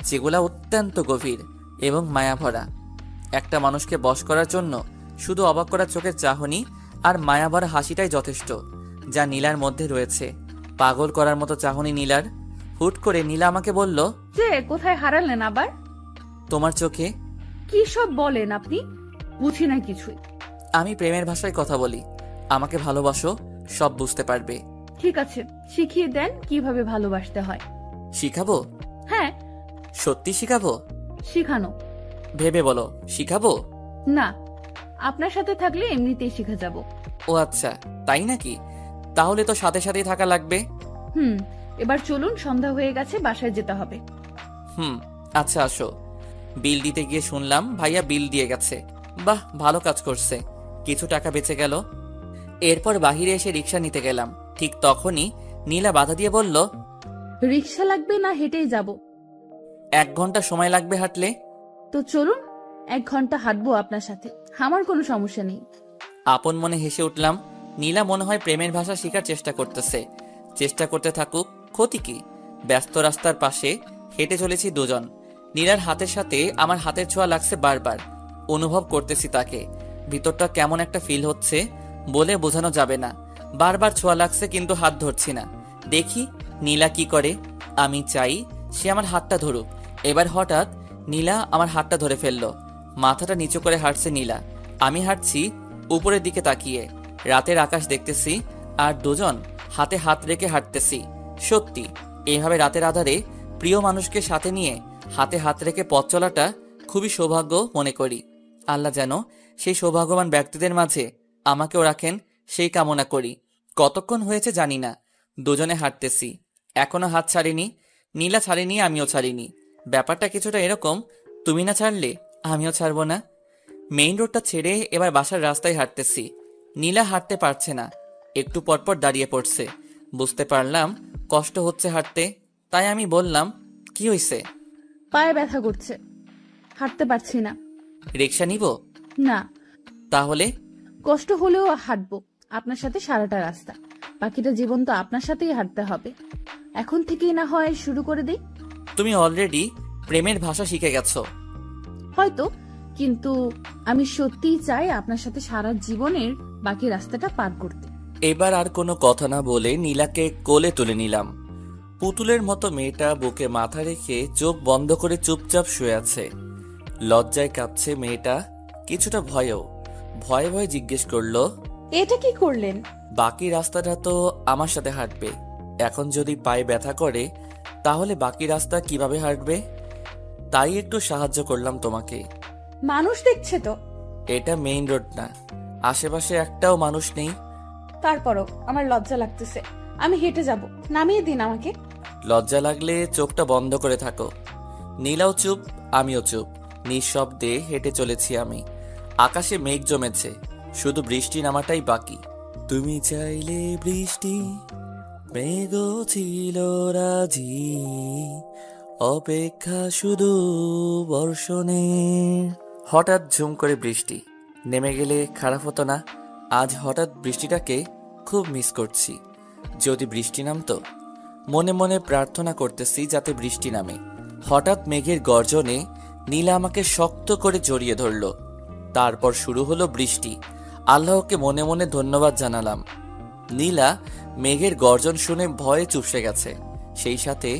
Speaker 1: যেগুলা অত্যন্ত গভীর এবং মায়াভরা। একটা মানুষকে বশ করার জন্য শুধু অবাক করা চোখের চাহনি আর মায়াভরা হাসিটাই যথেষ্ট, যা নীলার মধ্যে রয়েছে। পাগল করার মতো চাহনি নীলার। হুট করে নীলা আমাকে বলল,
Speaker 3: যে কোথায় হারালেন আবার?
Speaker 1: তোমার চোখে।
Speaker 3: কি সব বলেন আপনি? বুঝি না কিছুই।
Speaker 1: আমি প্রেমের ভাষায় কথা বলি। আমাকে ভালোবাসো, সব বুঝতে পারবে।
Speaker 3: ঠিক আছে, শিখিয়ে দেন কিভাবে ভালোবাসতে হয়।
Speaker 1: শিখাবো?
Speaker 3: হ্যাঁ।
Speaker 1: সত্যি শিখাবো?
Speaker 3: শিখানো?
Speaker 1: ভেবে বলো। শিখাবো?
Speaker 3: না, আপনার সাথে থাকলে এমনিতেই শিখে যাব।
Speaker 1: ও আচ্ছা, তাই নাকি? তাহলে তো সাথে সাথেই থাকা লাগবে।
Speaker 3: এবার চলুন, সন্ধ্যা হয়ে গেছে, বাসায় যেতে হবে।
Speaker 1: আচ্ছা আসো। বিল দিতে গিয়ে শুনলাম ভাইয়া বিল দিয়ে গেছে। বাহ, ভালো কাজ করছে। কিছু টাকা বেঁচে গেল। এরপর বাহিরে এসে রিক্সা নিতে গেলাম। ঠিক তখনই নীলা বাধা দিয়ে বলল,
Speaker 3: রিক্সা লাগবে না হেঁটেই যাব?
Speaker 1: 1 ঘন্টা সময় লাগবে হাঁটলে।
Speaker 3: তো চলুন, 1 ঘন্টা হাঁটবো আপনার সাথে, আমার কোনো সমস্যা নেই।
Speaker 1: আপন মনে হেসে উঠলাম। নীলা মনে হয় প্রেমের ভাষা শেখার চেষ্টা করতেছে। চেষ্টা করতে থাকুক, ক্ষতি কি? ব্যস্ত রাস্তার পাশে হেঁটে চলেছি দুজন। নীলার হাতের সাথে আমার হাতের ছোঁয়া লাগছে বারবার। অনুভব করতেছি তাকে। ভিতরটা কেমন একটা ফিল হচ্ছে, বলে বোঝানো যাবে না। বারবার ছোঁয়া লাগছে কিন্তু হাত ধরছি না। দেখি নীলা কি করে। আমি চাই সে আমার হাতটা ধরুক। এবার হঠাৎ নীলা আমার হাতটা ধরে ফেললো। মাথাটা নিচু করে হাঁটছে নীলা। আমি হাঁটছি উপরের দিকে তাকিয়ে। রাতের আকাশ দেখতেছি আর দুজন হাতে হাত রেখে হাঁটতেছি। সত্যি এইভাবে রাতের আধারে প্রিয় মানুষকে সাথে নিয়ে হাতে হাত রেখে পথ চলাটা খুবই সৌভাগ্য মনে করি। আল্লাহ যেন সেই সৌভাগ্যবান ব্যক্তিদের মাঝে আমাকেও রাখেন, সেই কামনা করি। কতক্ষণ হয়েছে জানি না, দুজনে হাঁটতেছি। এখনো হাত ছাড়িনি। নীলা ছাড়িনি, আমিও ছাড়িনি। ব্যাপারটা কিছুটা এরকম, তুমি না ছাড়লে আমিও ছাড়বো না। মেইন রোডটা ছেড়ে এবার বাসার রাস্তায় হাঁটতেছি। নীলা হাঁটতে পারছে না, একটু পরপর দাঁড়িয়ে পড়ছে। বুঝতে পারলাম কষ্ট হচ্ছে হাঁটতে, তাই আমি বললাম, কি হয়েছে?
Speaker 3: পায়ে ব্যথা করছে, হাঁটতে পারছি না।
Speaker 1: রিক্সা নিব?
Speaker 3: না,
Speaker 1: তাহলে?
Speaker 3: কষ্ট হলেও হাঁটবো আপনার সাথে সারাটা রাস্তা। বাকিটা জীবন তো আপনার সাথেই হাঁটতে হবে। এখন থেকেই না হয় শুরু করে দিই।
Speaker 1: তুমি অলরেডি প্রেমের ভাষা শিখে গেছো।
Speaker 3: হয়তো, কিন্তু আমি সত্যিই চাই আপনার সাথে সারা জীবনের বাকি রাস্তাটা পার করতে।
Speaker 1: এবার আর কোনো কথা না বলে নীলাকে কোলে তুলে নিলাম। পুতুলের মতো মেয়েটা বুকে মাথা রেখে চোখ বন্ধ করে চুপচাপ শুয়ে আছে। লজ্জায় কাঁপছে মেয়েটা, কিছুটা ভয়েও। ভয়ে ভয়ে জিজ্ঞেস করলো,
Speaker 2: এটা কি করলেন?
Speaker 1: বাকি রাস্তাটা তো আমার সাথে হাঁটবে। এখন যদি পায়ে ব্যথা করে তাহলে বাকি রাস্তা কিভাবে হাঁটবে? তাই একটু সাহায্য করলাম তোমাকে।
Speaker 2: মানুষ দেখছে তো।
Speaker 1: এটা মেইন রোড না, আশেপাশে একটাও মানুষ নেই।
Speaker 2: তারপরও আমার লজ্জা লাগতেছে, আমি হেঁটে যাব, নামিয়ে দিন আমাকে।
Speaker 1: লজ্জা লাগলে চোখটা বন্ধ করে থাকো। নীলাও চুপ, আমিও চুপ। নিঃশব্দে হেঁটে চলেছি আমি। আকাশে মেঘ জমেছে, শুধু বৃষ্টি নামাটাই বাকি। তুমি চাইলে বৃষ্টি, মেঘও ছিল রাজি, অপেক্ষা শুধু বর্ষণের। হঠাৎ ঝুম করে বৃষ্টি নেমে গেলে খারাপ হতো না? আজ হঠাৎ বৃষ্টিটাকে খুব মিস করছি। যদি বৃষ্টি নামতো। মনে মনে প্রার্থনা করতেছি যাতে বৃষ্টি নামে। হঠাৎ মেঘের গর্জনে নীলা আমাকে শক্ত করে জড়িয়ে ধরল। তারপর শুরু হলো বৃষ্টি। আল্লাহকে মনে মনে ধন্যবাদ জানালাম। নীলা মেঘের গর্জন শুনে ভয়ে চুপসে গেছে, সেই সাথে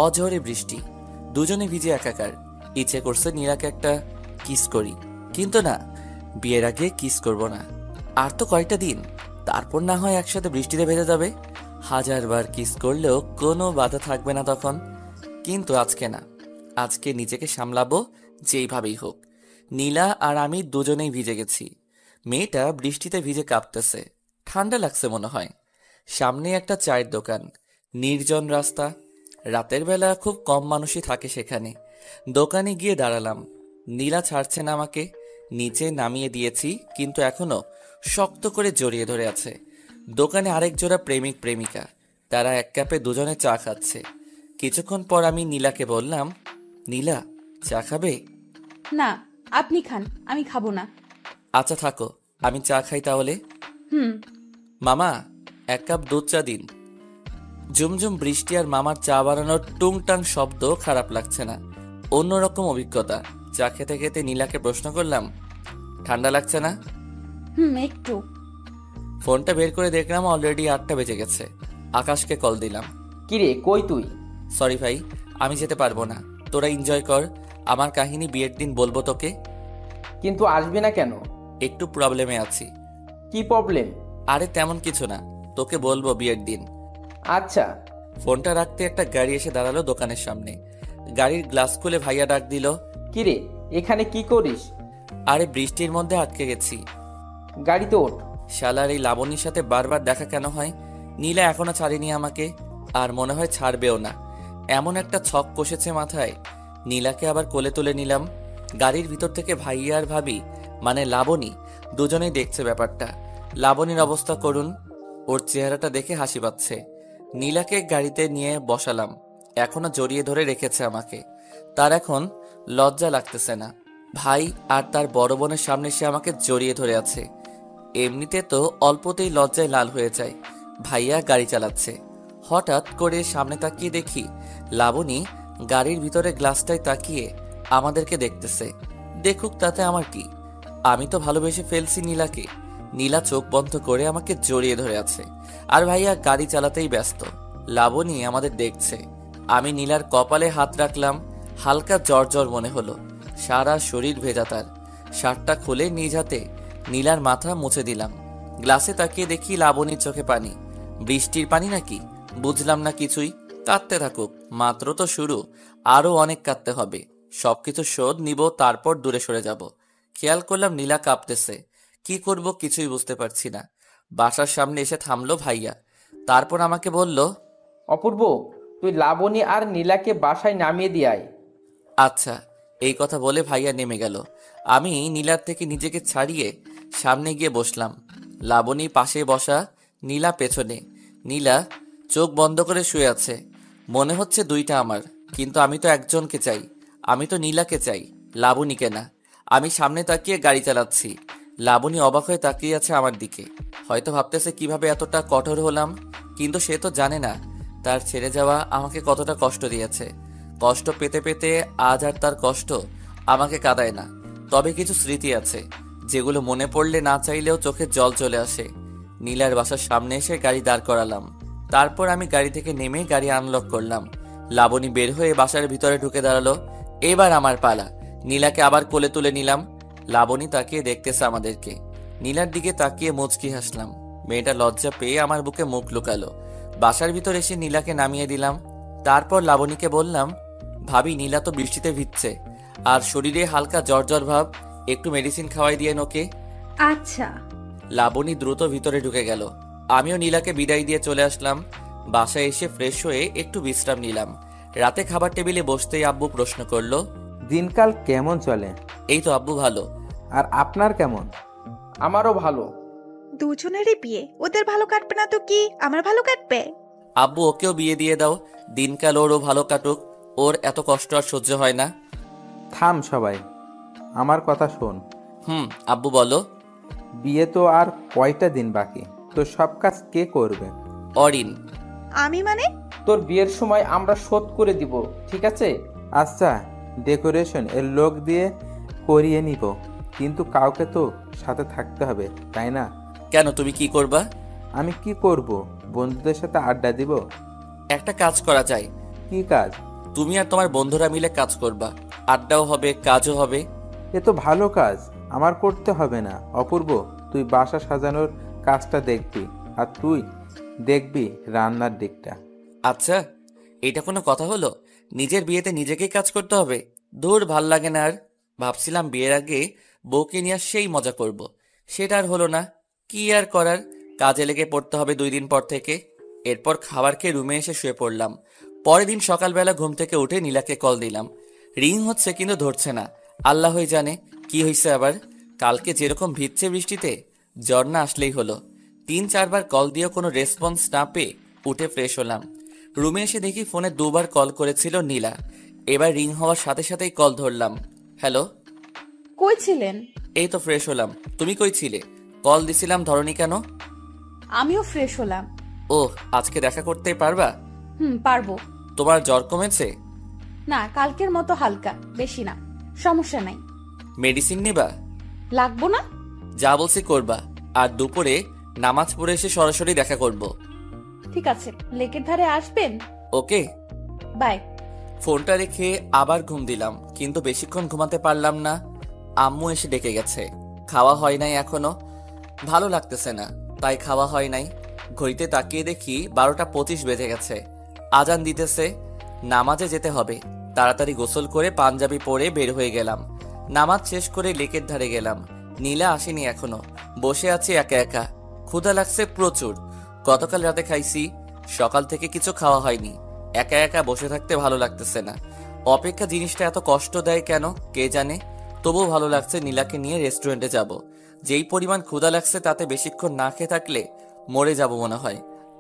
Speaker 1: অঝরে বৃষ্টি। দুজনে ভিজে একাকার। ইচ্ছে করছে নীলাকে একটা কিস করি, কিন্তু না, বিয়ের আগে কিস করব না। আর তো কয়েকটা দিন, তারপর না হয় একসাথে বৃষ্টিতে ভেজে যাবে। 1000 বার কিস করলেও কোনো বাধা থাকবে না তখন। কিন্তু আজকে না, আজকে নিজেকে সামলাবো যেইভাবেই হোক। নীলা আর আমি দুজনেই ভিজে গেছি। মেয়েটা বৃষ্টিতে ভিজে কাঁপতেছে, ঠান্ডা লাগছে মনে হয়। সামনে একটা চায়ের দোকান, নির্জন রাস্তা। রাতের বেলা খুব কম মানুষই থাকে সেখানে। দোকানে গিয়ে দাঁড়ালাম। নীলা ছাড়ছে না আমাকে। নিচে নামিয়ে দিয়েছি, কিন্তু এখনো শক্ত করে জড়িয়ে ধরে আছে। দোকানে আরেক জোড়া প্রেমিক প্রেমিকা, তারা এক কাপে দুজনে চা খাচ্ছে। কিছুক্ষণ পর আমি নীলাকে বললাম, নীলা, চা খাবে?
Speaker 2: না, আপনি খান, আমি খাবো না।
Speaker 1: আচ্ছা থাকো, আমি চা খাই তাহলে।
Speaker 2: হুম।
Speaker 1: মামা, 1 কাপ দুধ চা দিন। ঝুমঝুম বৃষ্টি আর মামার চা বানানোর টুংটাং শব্দ খারাপ লাগছে না, অন্যরকম অভিজ্ঞতা। চা খেতে খেতে নীলাকে প্রশ্ন করলাম, ঠান্ডা লাগছে না?
Speaker 2: একটু।
Speaker 1: ফোনটা বের করে দেখলাম অলরেডি 8টা বেজে গেছে। আকাশকে কল দিলাম।
Speaker 9: কিরে, কই তুই?
Speaker 1: সরি ভাই, আমি যেতে পারবো না। তোরা এনজয় কর, আমার কাহিনী বিয়ের দিন বলবো তোকে।
Speaker 9: কিন্তু আসবি না কেন?
Speaker 1: একটু প্রবলেমে আছি।
Speaker 9: কি প্রবলেম?
Speaker 1: আরে তেমন কিছু না, তোকে বলবো বিয়ের দিন।
Speaker 9: আচ্ছা।
Speaker 1: ফোনটা রাখতে একটা গাড়ি এসে দাঁড়ালো দোকানের সামনে। গাড়ির গ্লাস খুলে ভাইয়া ডাক দিল,
Speaker 9: কিরে, এখানে কি করিস?
Speaker 1: আরে বৃষ্টির মধ্যে আটকে গেছি।
Speaker 9: গাড়িতে ওঠ।
Speaker 1: শালার এই লাবণীর সাথে বারবার দেখা কেন হয়? নীলা এখনো ছাড়েনি আমাকে, আর মনে হয় ছাড়বেও না। এমন একটা ছক কষেছে মাথায়। নীলাকে আবার কোলে তুলে নিলাম। গাড়ির ভিতর থেকে ভাইয়া আর ভাবি, মানে লাবণী, দুজনেই দেখছে ব্যাপারটা। লাবণীর অবস্থা করুন, ওর চেহারাটা দেখে হাসি পাচ্ছে। নীলাকে গাড়িতে নিয়ে বসালাম। এখনো জড়িয়ে ধরে রেখেছে আমাকে। তার এখন লজ্জা লাগতেছে না। ভাই আর তার বড় বোনের সামনে সে আমাকে জড়িয়ে ধরে আছে। এমনিতে তো অল্পতেই লজ্জায় লাল হয়ে যায়। ভাইয়া গাড়ি চালাচ্ছে। হঠাৎ করে সামনে তাকিয়ে দেখি লাবণী গাড়ির ভিতরে গ্লাসটায় তাকিয়ে আমাদেরকে দেখতেছে। দেখুক, তাতে আমার কি? আমি তো ভালোবেসে ফেলছি নীলাকে। নীলা চোখ বন্ধ করে আমাকে জড়িয়ে ধরে আছে, আর ভাইয়া গাড়ি চালাতেই ব্যস্ত। লাবণী আমাদের দেখছে। আমি নীলার কপালে হাত রাখলাম। হালকা জ্বর জ্বর মনে হলো, সারা শরীর ভেজা তার। শার্টটা খুলে নিজ হাতে নীলার মাথা মুছে দিলাম। গ্লাসে তাকিয়ে দেখি লাবণীর চোখে পানি। বৃষ্টির পানি নাকি? বুঝলাম না কিছুই। কাঁদতে থাকুক, মাত্র তো শুরু, আরো অনেক কাঁদতে হবে। সবকিছু শোধ নিব, তারপর দূরে সরে যাব। খেয়াল করলাম নীলা কাঁপতেছে। কি করব কিছুই বুঝতে পারছি না। বাসার সামনে এসে থামলো ভাইয়া। তারপর আমাকে বলল,
Speaker 9: অপূর্ব, তুই লাবণী আর নীলাকে বাসায় নামিয়ে দিয়ে আয়।
Speaker 1: আচ্ছা। এই কথা বলে ভাইয়া নেমে গেল। আমি নীলার থেকে নিজেকে ছাড়িয়ে সামনে গিয়ে বসলাম। লাবণী পাশে বসা, নীলা পেছনে। নীলা চোখ বন্ধ করে শুয়ে আছে। মনে হচ্ছে দুইটা আমার, কিন্তু আমি তো একজনকে চাই। আমি তো নীলাকে চাই, লাবণীকে না। আমি সামনে তাকিয়ে গাড়ি চালাচ্ছি। লাবণী অবাক হয়ে তাকিয়ে আছে আমার দিকে। হয়তো ভাবতেছে কিভাবে এতটা কঠোর হলাম, কিন্তু সে তো জানে না তার ছেড়ে যাওয়া আমাকে কতটা কষ্ট দিয়েছে। কষ্ট পেতে পেতে আজ আর তার কষ্ট আমাকে কাঁদায় না। তবে কিছু স্মৃতি আছে যেগুলো মনে পড়লে না চাইলেও চোখে জল চলে আসে। নীলার বাসার সামনে এসে গাড়ি দাঁড় করালাম। তারপর আমি গাড়ি থেকে নেমে গাড়ি আনলক করলাম। লাবণী বের হয়ে বাসার ভিতরে ঢুকে দাঁড়ালো। এবার আমার পালা। নীলাকে আবার কোলে তুলে নিলাম। লাবণী তাকিয়ে দেখতেছে আমাদেরকে। নীলার দিকে তাকিয়ে মুচকি হাসলাম। মেয়েটা লজ্জা পেয়ে আমার বুকে মুখ লুকালো। বাসার ভিতর এসে নীলাকে নামিয়ে দিলাম। তারপর লাবণীকে বললাম, ভাবি নীলা তো বৃষ্টিতে ভিজছে আর শরীরে হালকা জ্বর জ্বর ভাব, একটু মেডিসিন খাওয়াই দিয়ে ওকে।
Speaker 3: আচ্ছা।
Speaker 1: লাবণী দ্রুত ভিতরে ঢুকে গেল। আমিও নীলাকে বিদায় দিয়ে চলে আসলাম। বাসায় এসে ফ্রেশ হয়ে একটু বিশ্রাম নিলাম। রাতে খাবার টেবিলে বসতেই আব্বু প্রশ্ন করলো,
Speaker 6: দিনকাল কেমন চলে?
Speaker 1: এই তো আব্বু ভালো।
Speaker 6: আর আপনার কেমন?
Speaker 9: আমারও ভালো।
Speaker 5: দুজনেরই বিয়ে, ওদের ভালো কাটবে না তো কি আমার ভালো কাটবে?
Speaker 1: আব্বু ওকেও বিয়ে দিয়ে দাও, দিনকাল ওরও ভালো কাটুক। ওর এত কষ্ট আর সহ্য হয় না।
Speaker 6: থাম সবাই, আমার কথা শোন।
Speaker 1: আব্বু বলো।
Speaker 6: বিয়ে তো আর কয়টা দিন বাকি, তো সব কাজ কে করবে?
Speaker 1: অরিন।
Speaker 5: আমি মানে?
Speaker 9: তোর বিয়ের সময় আমরা শোধ করে দিব, ঠিক আছে?
Speaker 6: আচ্ছা, ডেকোরেশন এর লোক দিয়ে করিয়ে নিব, কিন্তু কাউকে তো সাথে থাকতে হবে, তাই না?
Speaker 1: কেন, তুমি কি করবা?
Speaker 6: আমি কি করব? বন্ধুদের সাথে আড্ডা দিব।
Speaker 1: একটা কাজ করা যায়।
Speaker 6: কি কাজ?
Speaker 1: তুমি আর তোমার বন্ধুরা মিলে কাজ করবা, আড্ডাও হবে কাজও হবে।
Speaker 6: এ তো ভালো কাজ, আমার করতে হবে না। অপূর্ব, তুই বাসা সাজানোর কাজটা দেখবি, আর তুই দেখবি রান্নার দিকটা।
Speaker 1: আচ্ছা, এটা কোনো কথা হলো? নিজের বিয়েতে নিজেকেই কাজ করতে হবে? দূর, ভাল লাগে না আর। ভাবছিলাম বিয়ের আগে বউকে নিয়ে সেই মজা করব, সেটা আর হলো না। কি আর করার, কাজে লেগে পড়তে হবে 2 দিন পর থেকে। এরপর খাবার খেয়ে রুমে এসে শুয়ে পড়লাম। পরের দিন সকালবেলা ঘুম থেকে উঠে নীলাকে কল দিলাম। রিং হচ্ছে কিন্তু ধরছে না। আল্লাহই জানে কি হয়েছে আবার। কালকে যেরকম ভিজছে বৃষ্টিতে, জ্বর না আসলেই হলো। 3-4 বার কল দিয়েও কোনো রেসপন্স না পেয়ে উঠে ফ্রেশ হলাম। রুমে এসে দেখি ফোনে 2 বার কল করেছিল নীলা। এবার রিং হওয়ার সাথে সাথেই কল ধরলাম। হ্যালো।
Speaker 2: কই ছিলেন?
Speaker 1: এই তো ফ্রেশ হলাম। তুমি কই ছিলে? কল দিছিলাম, ধরনি কেন?
Speaker 2: আমিও ফ্রেশ হলাম।
Speaker 1: ওহ, আজকে দেখা করতে পারবা?
Speaker 2: পারবো।
Speaker 1: তোমার জ্বর কমেছে?
Speaker 2: না, কালকের মতো হালকা, বেশি না। সমস্যা নাই।
Speaker 1: মেডিসিন নিবা?
Speaker 2: লাগবো না।
Speaker 1: যা বলছি করবা। আর দুপুরে নামাজ পড়ে এসে সরাসরি দেখা করব।
Speaker 2: ঠিক আছে, লেকের ধারে আসবেন?
Speaker 1: ওকে,
Speaker 2: বাই।
Speaker 1: ফোনটা রেখে আবার ঘুম দিলাম, কিন্তু বেশিক্ষণ ঘুমাতে পারলাম না। আম্মু এসে ডেকে গেছে। খাওয়া হয় নাই এখনো, ভালো লাগতেছে না, তাই খাওয়া হয় নাই। ঘড়িতে তাকিয়ে দেখি 12টা 25 বেজে গেছে। আজান দিতেছে, নামাজে যেতে হবে। তাড়াতাড়ি গোসল করে পাঞ্জাবি পরে বের হয়ে গেলাম। নামাজ শেষ করে লেকের ধারে গেলাম। নীলা আসেনি এখনো, বসে আছি একা একা। ক্ষুধা লাগছে প্রচুর। গতকাল রাতে খাইছি, সকাল থেকে কিছু খাওয়া হয়নি। একা একা বসে থাকতে ভালো লাগতেছে না। অপেক্ষা জিনিসটা এত কষ্ট দেয় কেন কে জানে। তবুও ভালো লাগছে নীলাকে নিয়ে রেস্টুরেন্টে যাব। যেই পরিমাণ ক্ষুধা লাগছে তাতে বেশিক্ষণ না খেয়ে থাকলে মরে যাব মনে হয়।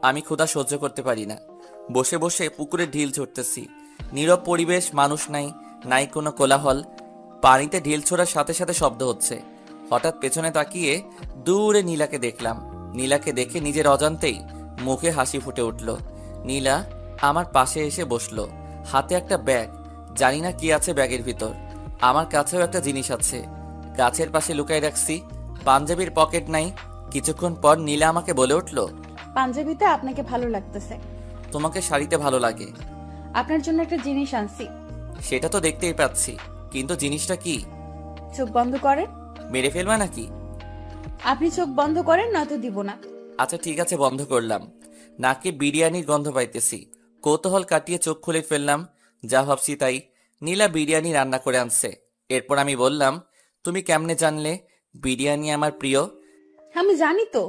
Speaker 1: আমি ক্ষুধা সহ্য করতে পারি না। বসে বসে পুকুরে ঢিল ছুটতেছি। নীরব পরিবেশ, মানুষ নাই, নাই কোনো কোলাহল। পানিতে ঢিল ছোড়ার সাথে সাথে শব্দ হচ্ছে। হঠাৎ পেছনে তাকিয়ে দূরে নীলাকে দেখলাম। নীলাকে দেখে নিজের অজান্তেই মুখে হাসি ফুটে উঠল। নীলা আমার পাশে এসে বসলো, হাতে একটা ব্যাগ। জানি না কি আছে ব্যাগের ভিতর। আমার কাছেও একটা জিনিস আছে, গাছের পাশে লুকাই রাখছি। পাঞ্জাবির পকেট নাই। কিছুক্ষণ পর নীলা আমাকে বলে উঠল,
Speaker 2: পাঞ্জাবিতে আপনাকে ভালো লাগতেছে।
Speaker 1: তোমাকে শাড়িতে ভালো লাগে।
Speaker 2: আপনার জন্য একটা জিনিস আনছি।
Speaker 1: সেটা তো দেখতেই পাচ্ছি, কিন্তু জিনিসটা কি?
Speaker 2: চোখ বন্ধ করেন।
Speaker 1: মেরে ফেলবা নাকি?
Speaker 2: আপনি চোখ বন্ধ করেন, নয়তো দিব না।
Speaker 1: আচ্ছা ঠিক আছে, বন্ধ করলাম। নাকে বিরিয়ানির গন্ধ পাইতেছি। কৌতূহল কাটিয়ে চোখ খুলে ফেললাম। যা ভাবছি তাই, নীলা বিরিয়ানি রান্না করে আনছে। এরপর আমি বললাম, তুমি কেমনে জানলে বিরিয়ানি আমার প্রিয়?
Speaker 2: আমি জানি তো,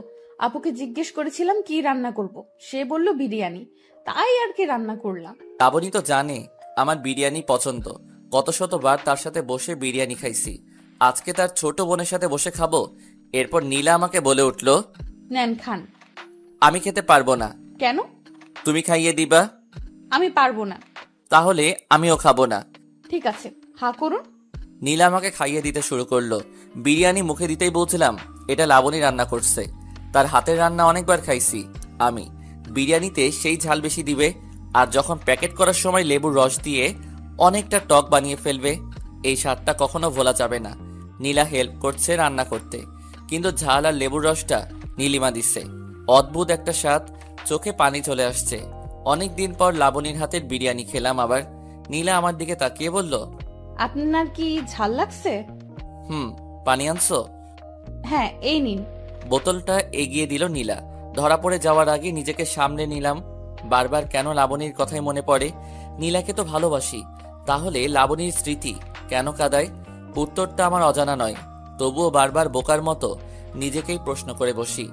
Speaker 2: আপুকে জিজ্ঞেস করেছিলাম কি রান্না করব, সে বলল বিরিয়ানি, তাই আর কি রান্না করলাম।
Speaker 1: লাবণী তো জানে আমার বিরিয়ানি পছন্দ। কত শতবার তার সাথে বসে বিরিয়ানি খাইছি, আজকে তার ছোট বোনের সাথে বসে খাবো। এরপর নীলা আমাকে বলে উঠল,
Speaker 2: নেন খান।
Speaker 1: আমি খেতে পারবো না।
Speaker 2: কেন?
Speaker 1: তুমি খাইয়ে দিবা।
Speaker 2: আমি পারবো না।
Speaker 1: তাহলে আমিও খাবো না।
Speaker 2: ঠিক আছে, হা করুন।
Speaker 1: নীলা আমাকে খাইয়ে দিতে শুরু করলো। বিরিয়ানি মুখে দিতেই বলছিলাম এটা লাবণী রান্না করছে। তার হাতের রান্না অনেকবার খাইছি আমি। বিরিয়ানিতে সেই ঝাল বেশি দিবে, আর যখন প্যাকেট করার সময় লেবুর রস দিয়ে অনেকটা টক বানিয়ে ফেলবে। এই স্বাদটা কখনো ভোলা যাবে না। নীলা হেল্প করছে রান্না করতে, কিন্তু ঝাল আর লেবুর রসটা নীলিমা দিচ্ছে। অদ্ভুত একটা স্বাদ, চোখে পানি চলে আসছে। অনেক দিন পর লাবণীর হাতের বিরিয়ানি খেলাম আবার। নীলা আমার দিকে তাকিয়ে বলল,
Speaker 2: আপনার কি ঝাল লাগছে?
Speaker 1: পানি আনছো?
Speaker 2: হ্যাঁ, এই নিন।
Speaker 1: বোতলটা এগিয়ে দিল নীলা। ধরা পড়ে যাওয়ার আগে নিজেকে সামলে নিলাম। বারবার কেন লাবণীর কথাই মনে পড়ে? নীলাকে তো ভালোবাসি, তাহলে লাবণীর স্মৃতি কেন কাঁদায়? উত্তরটা আমার অজানা নয়, তবুও বারবার বোকার মতো নিজেকেই প্রশ্ন করে বসি।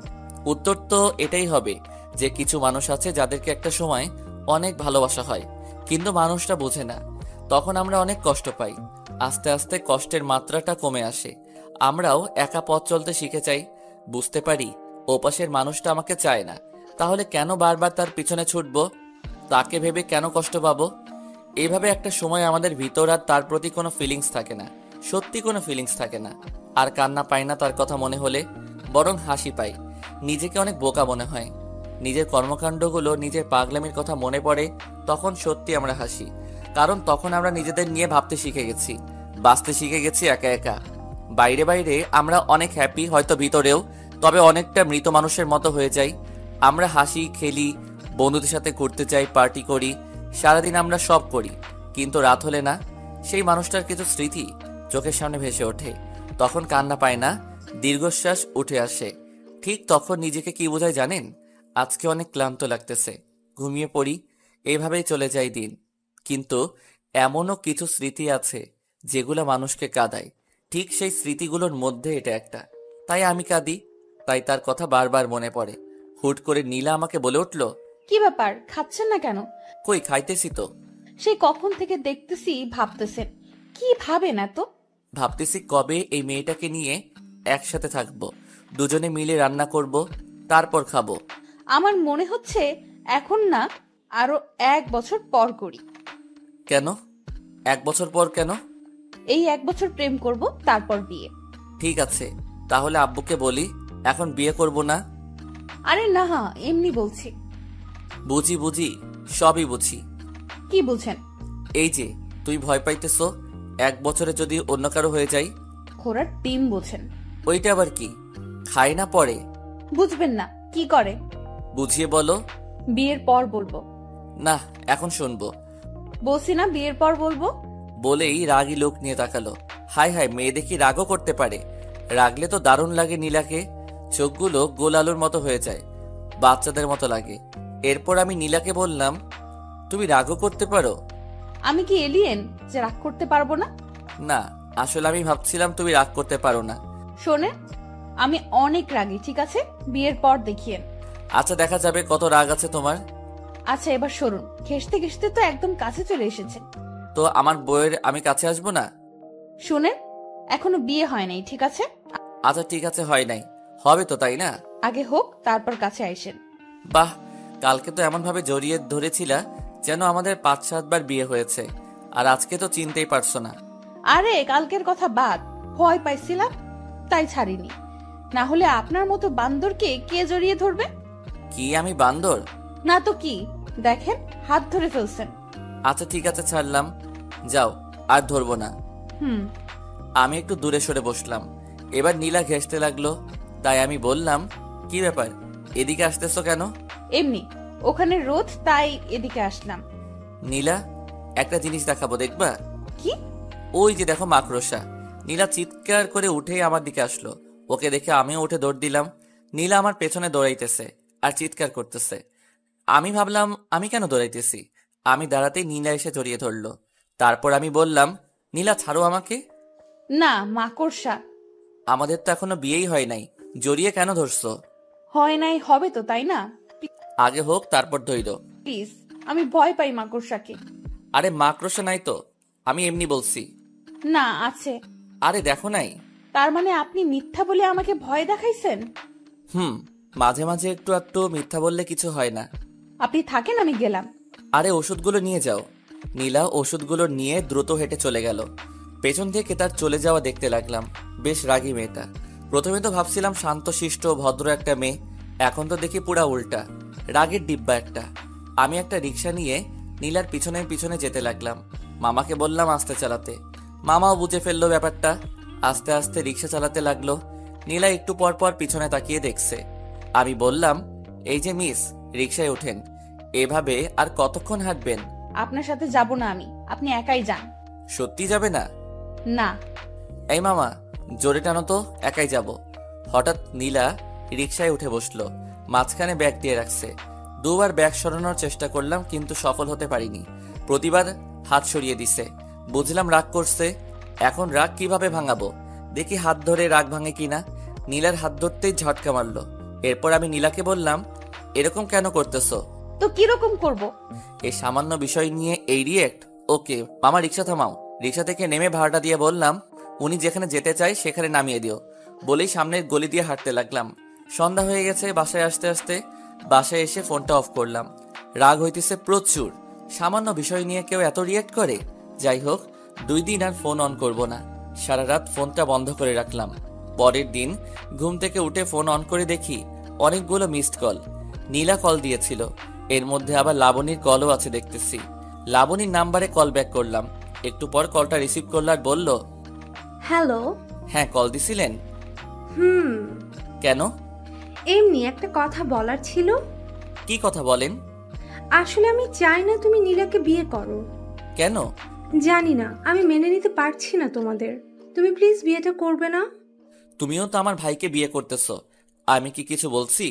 Speaker 1: উত্তর তো এটাই হবে যে কিছু মানুষ আছে যাদেরকে একটা সময় অনেক ভালোবাসা হয়, কিন্তু মানুষটা বোঝে না। তখন আমরা অনেক কষ্ট পাই। আস্তে আস্তে কষ্টের মাত্রাটা কমে আসে। আমরাও একা পথ চলতে শিখে চাই। বুঝতে পারি ওপাশের মানুষটা আমাকে চায় না, তাহলে কেন বারবার তার পিছনে ছুটবো? তাকে ভেবে কেন কষ্ট পাবো? এইভাবে একটা সময় আমাদের ভিতর আর তার প্রতি কোনো ফিলিংস থাকে না, সত্যি কোনো ফিলিংস থাকে না। আর কান্না পাই না তার কথা মনে হলে, বরং হাসি পাই। নিজেকে অনেক বোকা মনে হয়। নিজের কর্মকাণ্ডগুলো, নিজের পাগলামির কথা মনে পড়ে, তখন সত্যি আমরা হাসি। কারণ তখন আমরা নিজেদের নিয়ে ভাবতে শিখে গেছি, বাঁচতে শিখে গেছি একা একা। বাইরে বাইরে আমরা অনেক হ্যাপি, হয়তো ভিতরেও তবে অনেকটা মৃত মানুষের মতো হয়ে যাই। আমরা হাসি, খেলি, বন্ধুদের সাথে ঘুরতে যাই, পার্টি করি, সারাদিন আমরা সব করি, কিন্তু রাত হলে না, সেই মানুষটার কিছু স্মৃতি চোখের সামনে ভেসে ওঠে। তখন কান্না পায় না, দীর্ঘশ্বাস উঠে আসে। ঠিক তখন নিজেকে কি বোঝায় জানেন? আজকে অনেক ক্লান্ত লাগতেছে, ঘুমিয়ে পড়ি। এইভাবেই চলে যায় দিন। কিন্তু এমনও কিছু স্মৃতি আছে যেগুলো মানুষকে কাঁদায়। ঠিক সেই স্মৃতিগুলোর মধ্যে এটা একটা। তাই আমি কাঁদি, তাই তার কথা বারবার মনে পড়ে। হুট করে নীলা আমাকে বলে উঠল,
Speaker 2: কি ব্যাপার, খাচ্ছেন না কেন?
Speaker 1: কই, খাইতেছি তো।
Speaker 2: সেই কখন থেকে দেখতেছি ভাবতেছেন। কি ভাবেন এত?
Speaker 1: ভাবতেছি কবে এই মেয়েটাকে নিয়ে একসাথে থাকবো, দুজনে মিলে রান্না করব, তারপর খাবো।
Speaker 2: আমার মনে হচ্ছে এখন না, আরো 1 বছর পর করি।
Speaker 1: কেন 1 বছর পর? কেন?
Speaker 2: এই 1 বছর প্রেম করব, তারপর বিয়ে।
Speaker 1: ঠিক আছে, তাহলে আব্বুকে বলি এখন বিয়ে করব না।
Speaker 2: আরে না, এমনি বলছি।
Speaker 1: বুঝি বুঝি, সবই বুঝি।
Speaker 2: কি বুঝেন?
Speaker 1: এই যে তুই ভয় পাইতেছো 1 বছরে যদি অন্য কারো হয়ে যায়।
Speaker 2: ঘোড়ার ডিম বুঝেন?
Speaker 1: ওইটা আবার কি? খায় না পরে?
Speaker 2: বুঝবেন না, কি করে?
Speaker 1: বুঝিয়ে বলো।
Speaker 2: বিয়ের পর বলবো।
Speaker 1: না, এখন শুনবো।
Speaker 2: বলছি না, বিয়ের পর বলবো।
Speaker 1: বলেই রাগী লোক নিয়ে তাকালো। হায় হায়, মেয়ে দেখি রাগও করতে পারে। রাগলে তো দারুণ লাগে নীলাকে। চোখগুলো গোল আলুর মতো হয়ে যায়, বাচ্চাদের মতো লাগে। এরপর আমি নীলাকে বললাম, তুমি রাগও করতে পারো?
Speaker 2: আমি কি এলিয়েন যে রাগ করতে পারবো না?
Speaker 1: না, আসলে আমি ভাবছিলাম তুমি রাগ করতে পারো না।
Speaker 2: শোনেন, আমি অনেক রাগী, ঠিক আছে? বিয়ের পর দেখিয়েন।
Speaker 1: আচ্ছা, দেখা যাবে কত রাগ আছে তোমার।
Speaker 2: আচ্ছা, এবার সরুন। ঘেসতে ঘেসতে তো একদম কাছে চলে এসেছেন।
Speaker 1: তো আমার বউয়ের আমি কাছে আসবো না?
Speaker 2: শুনেন, এখনো বিয়ে হয় নাই, ঠিক আছে?
Speaker 1: আচ্ছা ঠিক আছে, হয় নাই, হবে তো, তাই না?
Speaker 2: আগে হোক, তারপর কাছে আইসেন।
Speaker 1: বাহ, কালকে তো এমন ভাবে জড়িয়ে ধরেছিলা যেন আমাদের 5-7 বার বিয়ে হয়েছে, আর আজকে তো চিনতেই পারছো না।
Speaker 2: আরে কালকের কথা বাদ, ভয় পাইছিলাম তাই ছাড়িনি। না হলে আপনার মতো বান্দরকে কে জড়িয়ে ধরবে?
Speaker 1: কি আমি বান্দর?
Speaker 2: না তো কি, দেখেন হাত ধরে ফেলছেন।
Speaker 1: আচ্ছা ঠিক আছে, ছাড়লাম, যাও, আর ধরবো না। আমি একটু দূরে সরে বসলাম। এবার নীলা ঘেঁষতে লাগলো, তাই আমি বললাম, কি ব্যাপার, এদিকে আসতেছো কেন?
Speaker 2: এমনি, ওখানে রোদ, তাই এদিকে আসলাম।
Speaker 1: নীলা, একটা জিনিস দেখাবো, দেখবা?
Speaker 2: কি?
Speaker 1: ওই যে দেখো মাকড়সা। নীলা চিৎকার করে উঠেই আমার দিকে আসলো। ওকে দেখে আমিও উঠে দৌড় দিলাম। নীলা আমার পেছনে দৌড়াইতেছে আর চিৎকার করতেছে। আমি ভাবলাম আমি কেন দৌড়াইতেছি। আমি দাঁড়াতেই নীলা এসে জড়িয়ে ধরলো। তারপর আমি বললাম, নীলা ছাড়ো আমাকে।
Speaker 2: না, মাকড়সা।
Speaker 1: আমাদের তো এখনো বিয়েই হয় নাই, জড়িয়ে কেন ধরছো?
Speaker 2: হয় নাই, হবে তো, তাই না?
Speaker 1: আগে হোক তারপর ধইল।
Speaker 2: প্লিজ, আমি ভয় পাই মাকড়সাকে।
Speaker 1: আরে মাকড়সা নাই তো, আমি এমনি বলছি।
Speaker 2: না, আছে।
Speaker 1: আরে দেখো নাই।
Speaker 2: তার মানে আপনি মিথ্যা বলে আমাকে ভয় দেখাইছেন?
Speaker 1: মাঝে মাঝে একটু একটু মিথ্যা বললে কিছু হয় না।
Speaker 2: আপনি থাকেন, আমি গেলাম।
Speaker 1: আরে ওষুধগুলো নিয়ে যাও। নীলা ওষুধগুলো নিয়ে দ্রুত হেঁটে চলে গেল। পেছন থেকে তার চলে যাওয়া দেখতে লাগলাম। বেশ রাগী মেয়েটা। প্রথমে তো ভাবছিলাম শান্তশিষ্ট ভদ্র একটা মেয়ে, এখন তো দেখি পুরা উল্টা, রাগের ডিব্বা একটা। আমি একটা রিক্সা নিয়ে নীলার পিছনে পিছনে যেতে লাগলাম। মামাকে বললাম আস্তে চালাতে। মামাও বুঝে ফেললো ব্যাপারটা, আস্তে আস্তে রিক্সা চালাতে লাগলো। নীলা একটু পর পর পিছনে তাকিয়ে দেখছে। আমি বললাম, এই যে মিস, রিক্সায় ওঠেন। এভাবে আর কতক্ষণ হাঁটবেন?
Speaker 2: আপনার সাথে যাব না আমি, আপনি একাই যান।
Speaker 1: সত্যি যাবে না?
Speaker 2: না।
Speaker 1: এই মামা, জোরে টানো তো, একাই যাব। হঠাৎ নীলা রিকশায় উঠে বসলো, মাঝখানে ব্যাগ দিয়ে রাখছে। দুবার ব্যাগ সরানোর চেষ্টা করলাম, কিন্তু সফল হতে পারিনি। প্রতিবার হাত সরিয়ে দিছে। বুঝলাম রাগ করছে। এখন রাগ কিভাবে ভাঙাবো? দেখি হাত ধরে রাগ ভাঙে কিনা। নীলার হাত ধরতেই ঝটকা মারলো। এরপর আমি নীলাকে বললাম, এরকম কেন করতেছো?
Speaker 2: তো কিরকম করব?
Speaker 1: এই সামান্য বিষয় নিয়ে এই রিয়েক্ট? ওকে মামা, রিক্সা থামাও। রিক্সা থেকে নেমে ভাড়াটা দিয়ে বললাম, উনি যেখানে যেতে চায় সেখানে নামিয়ে দিও। বলেই সামনের গলি দিয়ে হাঁটতে লাগলাম। সন্ধ্যা হয়ে গেছে। বাসায় আসতে আসতে বাসায় এসে ফোনটা অফ করলাম। রাগ হইতেছে প্রচুর। সামান্য বিষয় নিয়ে কেউ এত রিয়েক্ট করে? যাই হোক, 2 দিন আর ফোন অন করব না। সারা রাত ফোনটা বন্ধ করে রাখলাম। পরের দিন ঘুম থেকে উঠে ফোন অন করে দেখি অনেকগুলো মিসড কল। নীলা কল দিয়েছিল, এর মধ্যে আবার লাবণীর কলও আছে দেখতেছি। লাবণীর নাম্বারে কল ব্যাক করলাম। একটু পর কলটা রিসিভ করল আর বলল,
Speaker 10: হ্যালো।
Speaker 1: হ্যাঁ, কল দিছিলেন? কেন?
Speaker 10: এমনি একটা কথা বলার ছিল।
Speaker 1: কি কথা বলেন?
Speaker 10: আসলে আমি চাই না তুমি নীলাকে বিয়ে করো।
Speaker 1: কেন?
Speaker 10: জানি না, আমি মেনে নিতে পারছি না তোমাদের। তুমি প্লিজ বিয়েটা করবে না?
Speaker 1: তুমিও তো আমার ভাইকে বিয়ে করতেছো, আমি কি কিছু বলছি?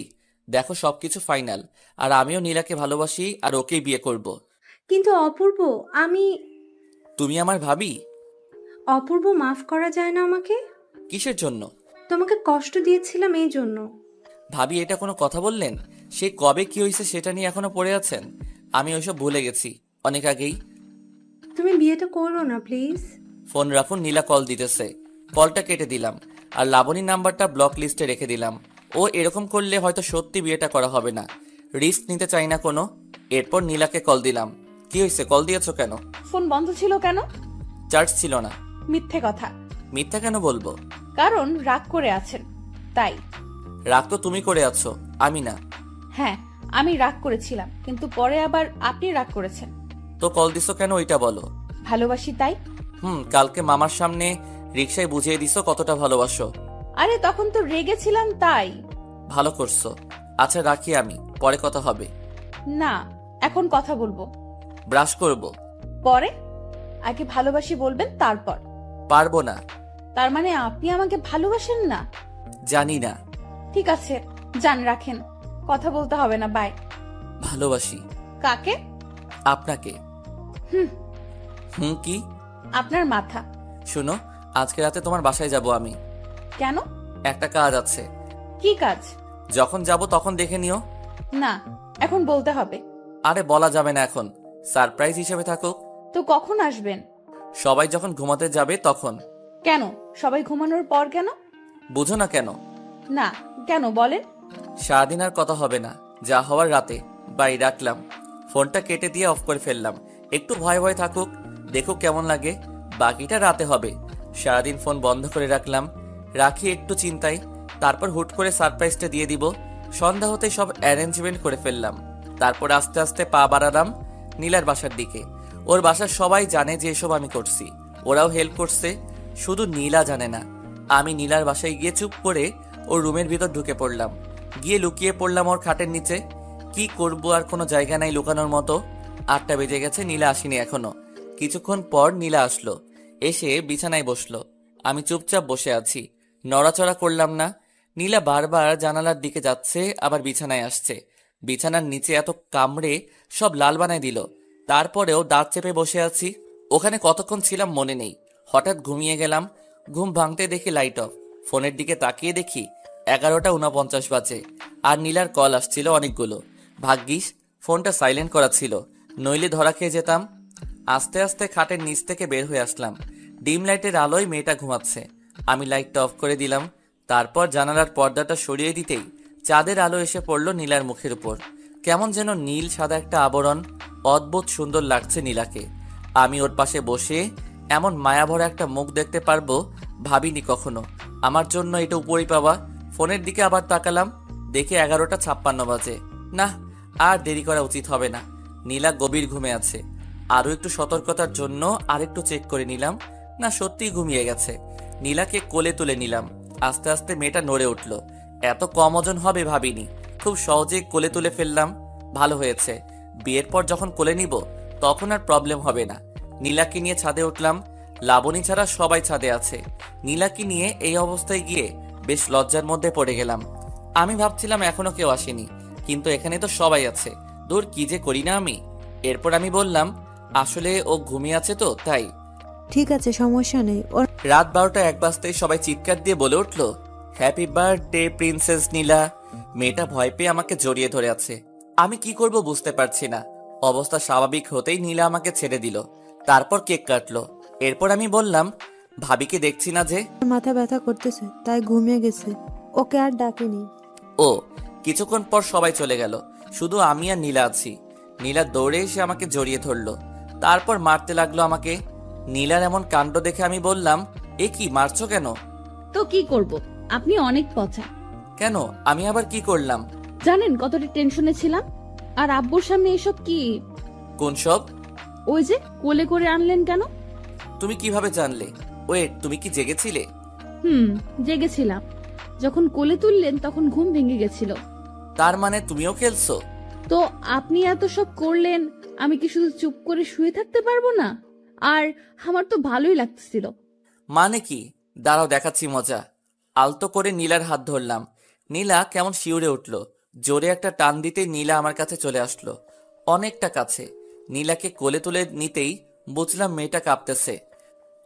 Speaker 1: দেখো, সবকিছু ফাইনাল। আর আমিও নীলাকে ভালোবাসি আর ওকেই বিয়ে করব।
Speaker 10: কিন্তু অপূর্ব, আমি...
Speaker 1: তুমি আমার ভাবি।
Speaker 10: অপূর্ব, মাফ করা যায় না আমাকে?
Speaker 1: কিসের জন্য?
Speaker 10: তোমাকে কষ্ট দিয়েছিলাম এই জন্য।
Speaker 1: ভাবি, এটা কোনো কথা বললেন? সে কবে কি হয়েছে সেটা নিয়ে এখনো পড়ে আছেন? আমি ওইসব ভুলে গেছি অনেক আগেই।
Speaker 10: তুমি বিয়েটা করো না প্লিজ।
Speaker 1: ফোন রাখুন, নীলা কল দিতেছে। কলটা কেটে দিলাম আর লাবণীর নাম্বারটা ব্লক লিস্টে রেখে দিলাম। ও এরকম করলে হয়তো সত্যি বিয়েটা করা হবে না, রিস্ক নিতে চাই না কোনো। এরপর নীলাকে কল দিলাম। কি হয়েছে, কল দিয়েছো কেন?
Speaker 2: ফোন বন্ধ ছিল কেন?
Speaker 1: চার্জ ছিল না।
Speaker 2: মিথ্যে কথা।
Speaker 1: মিথ্যা কেন বলবো?
Speaker 2: কারণ রাগ করে আছেন, তাই।
Speaker 1: রাগ তো তুমি করে আছো, আমি না।
Speaker 2: হ্যাঁ, আমি রাগ করেছিলাম, কিন্তু পরে আবার আপনি রাগ করেছেন।
Speaker 1: তো কল দিছো কেন ওইটা বলো।
Speaker 2: ভালোবাসি তাই।
Speaker 1: কালকে মামার সামনে রিকশায় বুঝিয়ে দিছো কতটা ভালোবাসো।
Speaker 2: আরে তখন তো রেগেছিলাম তাই।
Speaker 1: ভালো করছো। আচ্ছা রাখি, আমি পরে কথা হবে।
Speaker 2: না, এখন কথা বলবো।
Speaker 1: ব্রাশ করব।
Speaker 2: পরে। আগে ভালোবাসি বলবেন, তারপর।
Speaker 1: পারবো না।
Speaker 2: তার মানে আপনি আমাকে ভালোবাসেন না?
Speaker 1: জানি না।
Speaker 2: ঠিক আছে, যান, রাখেন, কথা বলতে হবে না, বাই।
Speaker 1: ভালোবাসি।
Speaker 2: কাকে?
Speaker 1: আপনাকে। কি?
Speaker 2: আপনার মাথা।
Speaker 1: শুনো, আজকে রাতে তোমার বাসায় যাব আমি।
Speaker 2: কেন?
Speaker 1: একটা কাজ আছে।
Speaker 2: কি কাজ?
Speaker 1: যখন যাব তখন দেখে নিও।
Speaker 2: না, এখন বলতে হবে।
Speaker 1: আরে বলা যাবে না এখন, সারপ্রাইজ হিসেবে থাকুক।
Speaker 2: তো কখন আসবেন?
Speaker 1: সবাই যখন ঘুমাতে যাবে তখন।
Speaker 2: কেন? সবাই ঘুমানোর পর কেন?
Speaker 1: বুঝো না কেন?
Speaker 2: না, কেন বলেন।
Speaker 1: সারাদিন আর কথা হবে না, যা হওয়ার রাতে। বাই, রাখলাম। ফোনটা কেটে দিয়ে অফ করে ফেললাম। একটু ভয় ভয় থাকুক, দেখুক কেমন লাগে, বাকিটা রাতে হবে। সারাদিন ফোন বন্ধ করে রাখলাম। রাখি একটু চিন্তায়, তারপর হুট করে সারপ্রাইজটা দিয়ে দিব। সন্ধ্যা হতে সব অ্যারেঞ্জমেন্ট করে ফেললাম। তারপর আস্তে আস্তে পা বাড়ালাম নীলার বাসার দিকে। ওর বাসার সবাই জানে যে এসব আমি করছি, ওরাও হেল্প করছে। শুধু নীলা জানে না। আমি নীলার বাসায় গিয়ে চুপ করে ওর রুমের ভিতর ঢুকে পড়লাম। গিয়ে লুকিয়ে পড়লাম ওর খাটের নিচে। কি করব, আর কোনো জায়গা নাই লুকানোর মতো। 8টা বেজে গেছে, নীলা আসেনি এখনো। কিছুক্ষণ পর নীলা আসলো, এসে বিছানায় বসলো। আমি চুপচাপ বসে আছি, নড়াচড়া করলাম না। নীলা বারবার জানালার দিকে যাচ্ছে, আবার বিছানায় আসছে। বিছানার নিচে এত কামড়ে সব লাল বানায় দিল। তারপরেও দাঁত চেপে বসে আছি। ওখানে কতক্ষণ ছিলাম মনে নেই। হঠাৎ ঘুমিয়ে গেলাম। ঘুম ভাঙতে দেখি লাইট অফ। ফোনের দিকে তাকিয়ে দেখি 11:49 বাজে, আর নীলার কল আসছিল অনেকগুলো। ভাগ্যিস ফোনটা সাইলেন্ট করা ছিল, নইলে ধরা খেয়ে যেতাম। আস্তে আস্তে খাটের নিচ থেকে বের হয়ে আসলাম। ডিম লাইটের আলোয় মেয়েটা ঘুমাচ্ছে। আমি লাইটটা অফ করে দিলাম। তারপর জানালার পর্দাটা সরিয়ে দিতেই চাঁদের আলো এসে পড়ল নীলার মুখের উপর। কেমন যেন নীল সাদা একটা আবরণ, অদ্ভুত সুন্দর লাগছে নীলাকে। আমি ওর পাশে বসে এমন মায়াভরা একটা মুখ দেখতে পারবো ভাবিনি কখনো। আমার জন্য এটা উপরই পাওয়া। ফোনের দিকে আবার তাকালাম, দেখে 11:56 বাজে। না, আর দেরি করা উচিত হবে না। নীলা গভীর ঘুমে আছে। আরো একটু সতর্কতার জন্য আরেকটু চেক করে নিলাম, না সত্যিই ঘুমিয়ে গেছে। নীলাকে কোলে তুলে নিলাম। আস্তে আস্তে মেয়েটা নড়ে উঠল। এত কম ওজন হবে ভাবিনি। খুব সহজেই কোলে তুলে ফেললাম। ভালো হয়েছে, বিয়ের পর যখন কোলে নিব তখন আর প্রবলেম হবে না। নীলাকে নিয়ে ছাদে উঠলাম। লাবণী ছাড়া সবাই ছাদে আছে। নীলাকে নিয়ে এই অবস্থায় গিয়ে বেশ লজ্জার মধ্যে পড়ে গেলাম। আমি ভাবছিলাম এখনো কেউ আসেনি, কিন্তু এখানে তো সবাই আছে। দূর কি যে করি না আমি। এরপর আমি বললাম, আসলে ও ঘুমিয়ে আছে তো তাই।
Speaker 11: ঠিক আছে, সমস্যা নেই। ওর
Speaker 1: রাত 12টা 1 বাজতেই সবাই চিৎকার দিয়ে বলে উঠল, হ্যাপি বার্থডে প্রিন্সেস নীলা। মেয়েটা ভয় পেয়ে আমাকে জড়িয়ে ধরে আছে। আমি কি করব বুঝতে পারছি না। অবস্থা স্বাভাবিক হতেই নীলা আমাকে ছেড়ে দিল। তারপর কেক কাটলো। এরপর আমি বললাম, ভাবিকে দেখছি না যে।
Speaker 11: মাথা ব্যথা করতেছে তাই ঘুমিয়ে গেছে, ওকে আর ডাকেনি।
Speaker 1: ও, কিছুক্ষণ পর সবাই চলে গেল, শুধু আমি আর নীলা আছি। নীলা দৌড়ে এসে আমাকে জড়িয়ে ধরলো, তারপর মারতে লাগলো আমাকে। নীলার এমন কাণ্ড দেখে আমি বললাম, এ কি, মারছো কেন?
Speaker 3: তো কি করব, আপনি অনেক পচা।
Speaker 1: কেন, আমি আবার কি করলাম?
Speaker 3: জানেন কতটা টেনশনে ছিলাম। আর আব্বুর সামনে এসব কি?
Speaker 1: কোন সব?
Speaker 3: ওই যে কোলে করে আনলেন কেন?
Speaker 1: তুমি কিভাবে জানলে? ওয়েট, তুমি কি জেগেছিলে?
Speaker 3: জেগেছিলাম। যখন কোলে তুললেন তখন ঘুম ভেঙে গেছিল।
Speaker 1: তার মানে তুমিও খেলছো?
Speaker 3: তো আপনি এত সব করলেন, আমি কি শুধু চুপ করে শুয়ে থাকতে পারবো না? আর আমার তো ভালোই লাগতেছিল।
Speaker 1: মানে কি? দাঁড়াও দেখাচ্ছি মজা। আলতো করে নীলার হাত ধরলাম। নীলা কেমন শিউরে উঠল। জোরে একটা টান দিতেই নীলা আমার কাছে চলে আসলো, অনেকটা কাছে। নীলাকে কোলে তুলে নিতেই বুঝলাম মেয়েটা কাঁপতেছে।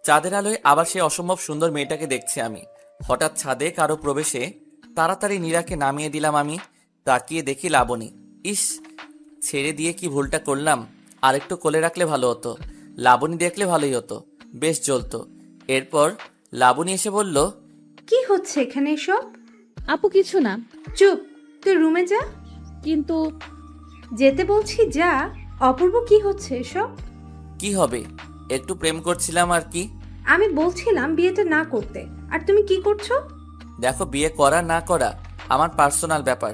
Speaker 1: চাঁদের আলোয় আবার সে অসম্ভব সুন্দর মেয়েটাকে দেখছি আমি। হঠাৎ ছাদে কারো প্রবেশে তাড়াতাড়ি নীলাকে নামিয়ে দিলাম আমি। তাকিয়ে দেখি লাবণী। ইস, ছেড়ে দিয়ে কি ভুলটা করলাম। আরেকটু কোলে রাখলে ভালো হতো। লাবণী দেখলে ভালোই হতো, বেশ জ্বলতো। এরপর লাবণী এসে বলল,
Speaker 10: কি হচ্ছে এখানে সব?
Speaker 3: আপু কিছু না।
Speaker 10: চুপ, তুই রুমে যা।
Speaker 3: কিন্তু
Speaker 10: যেতে বলছি যা। অপূর্ব, কি হচ্ছে এসব?
Speaker 1: কি হবে, একটু প্রেম করছিলাম আর কি।
Speaker 10: আমি বলছিলাম বিয়েটা না করতে, আর তুমি কি করছো?
Speaker 1: দেখো, বিয়ে করা না করা আমার পার্সোনাল ব্যাপার।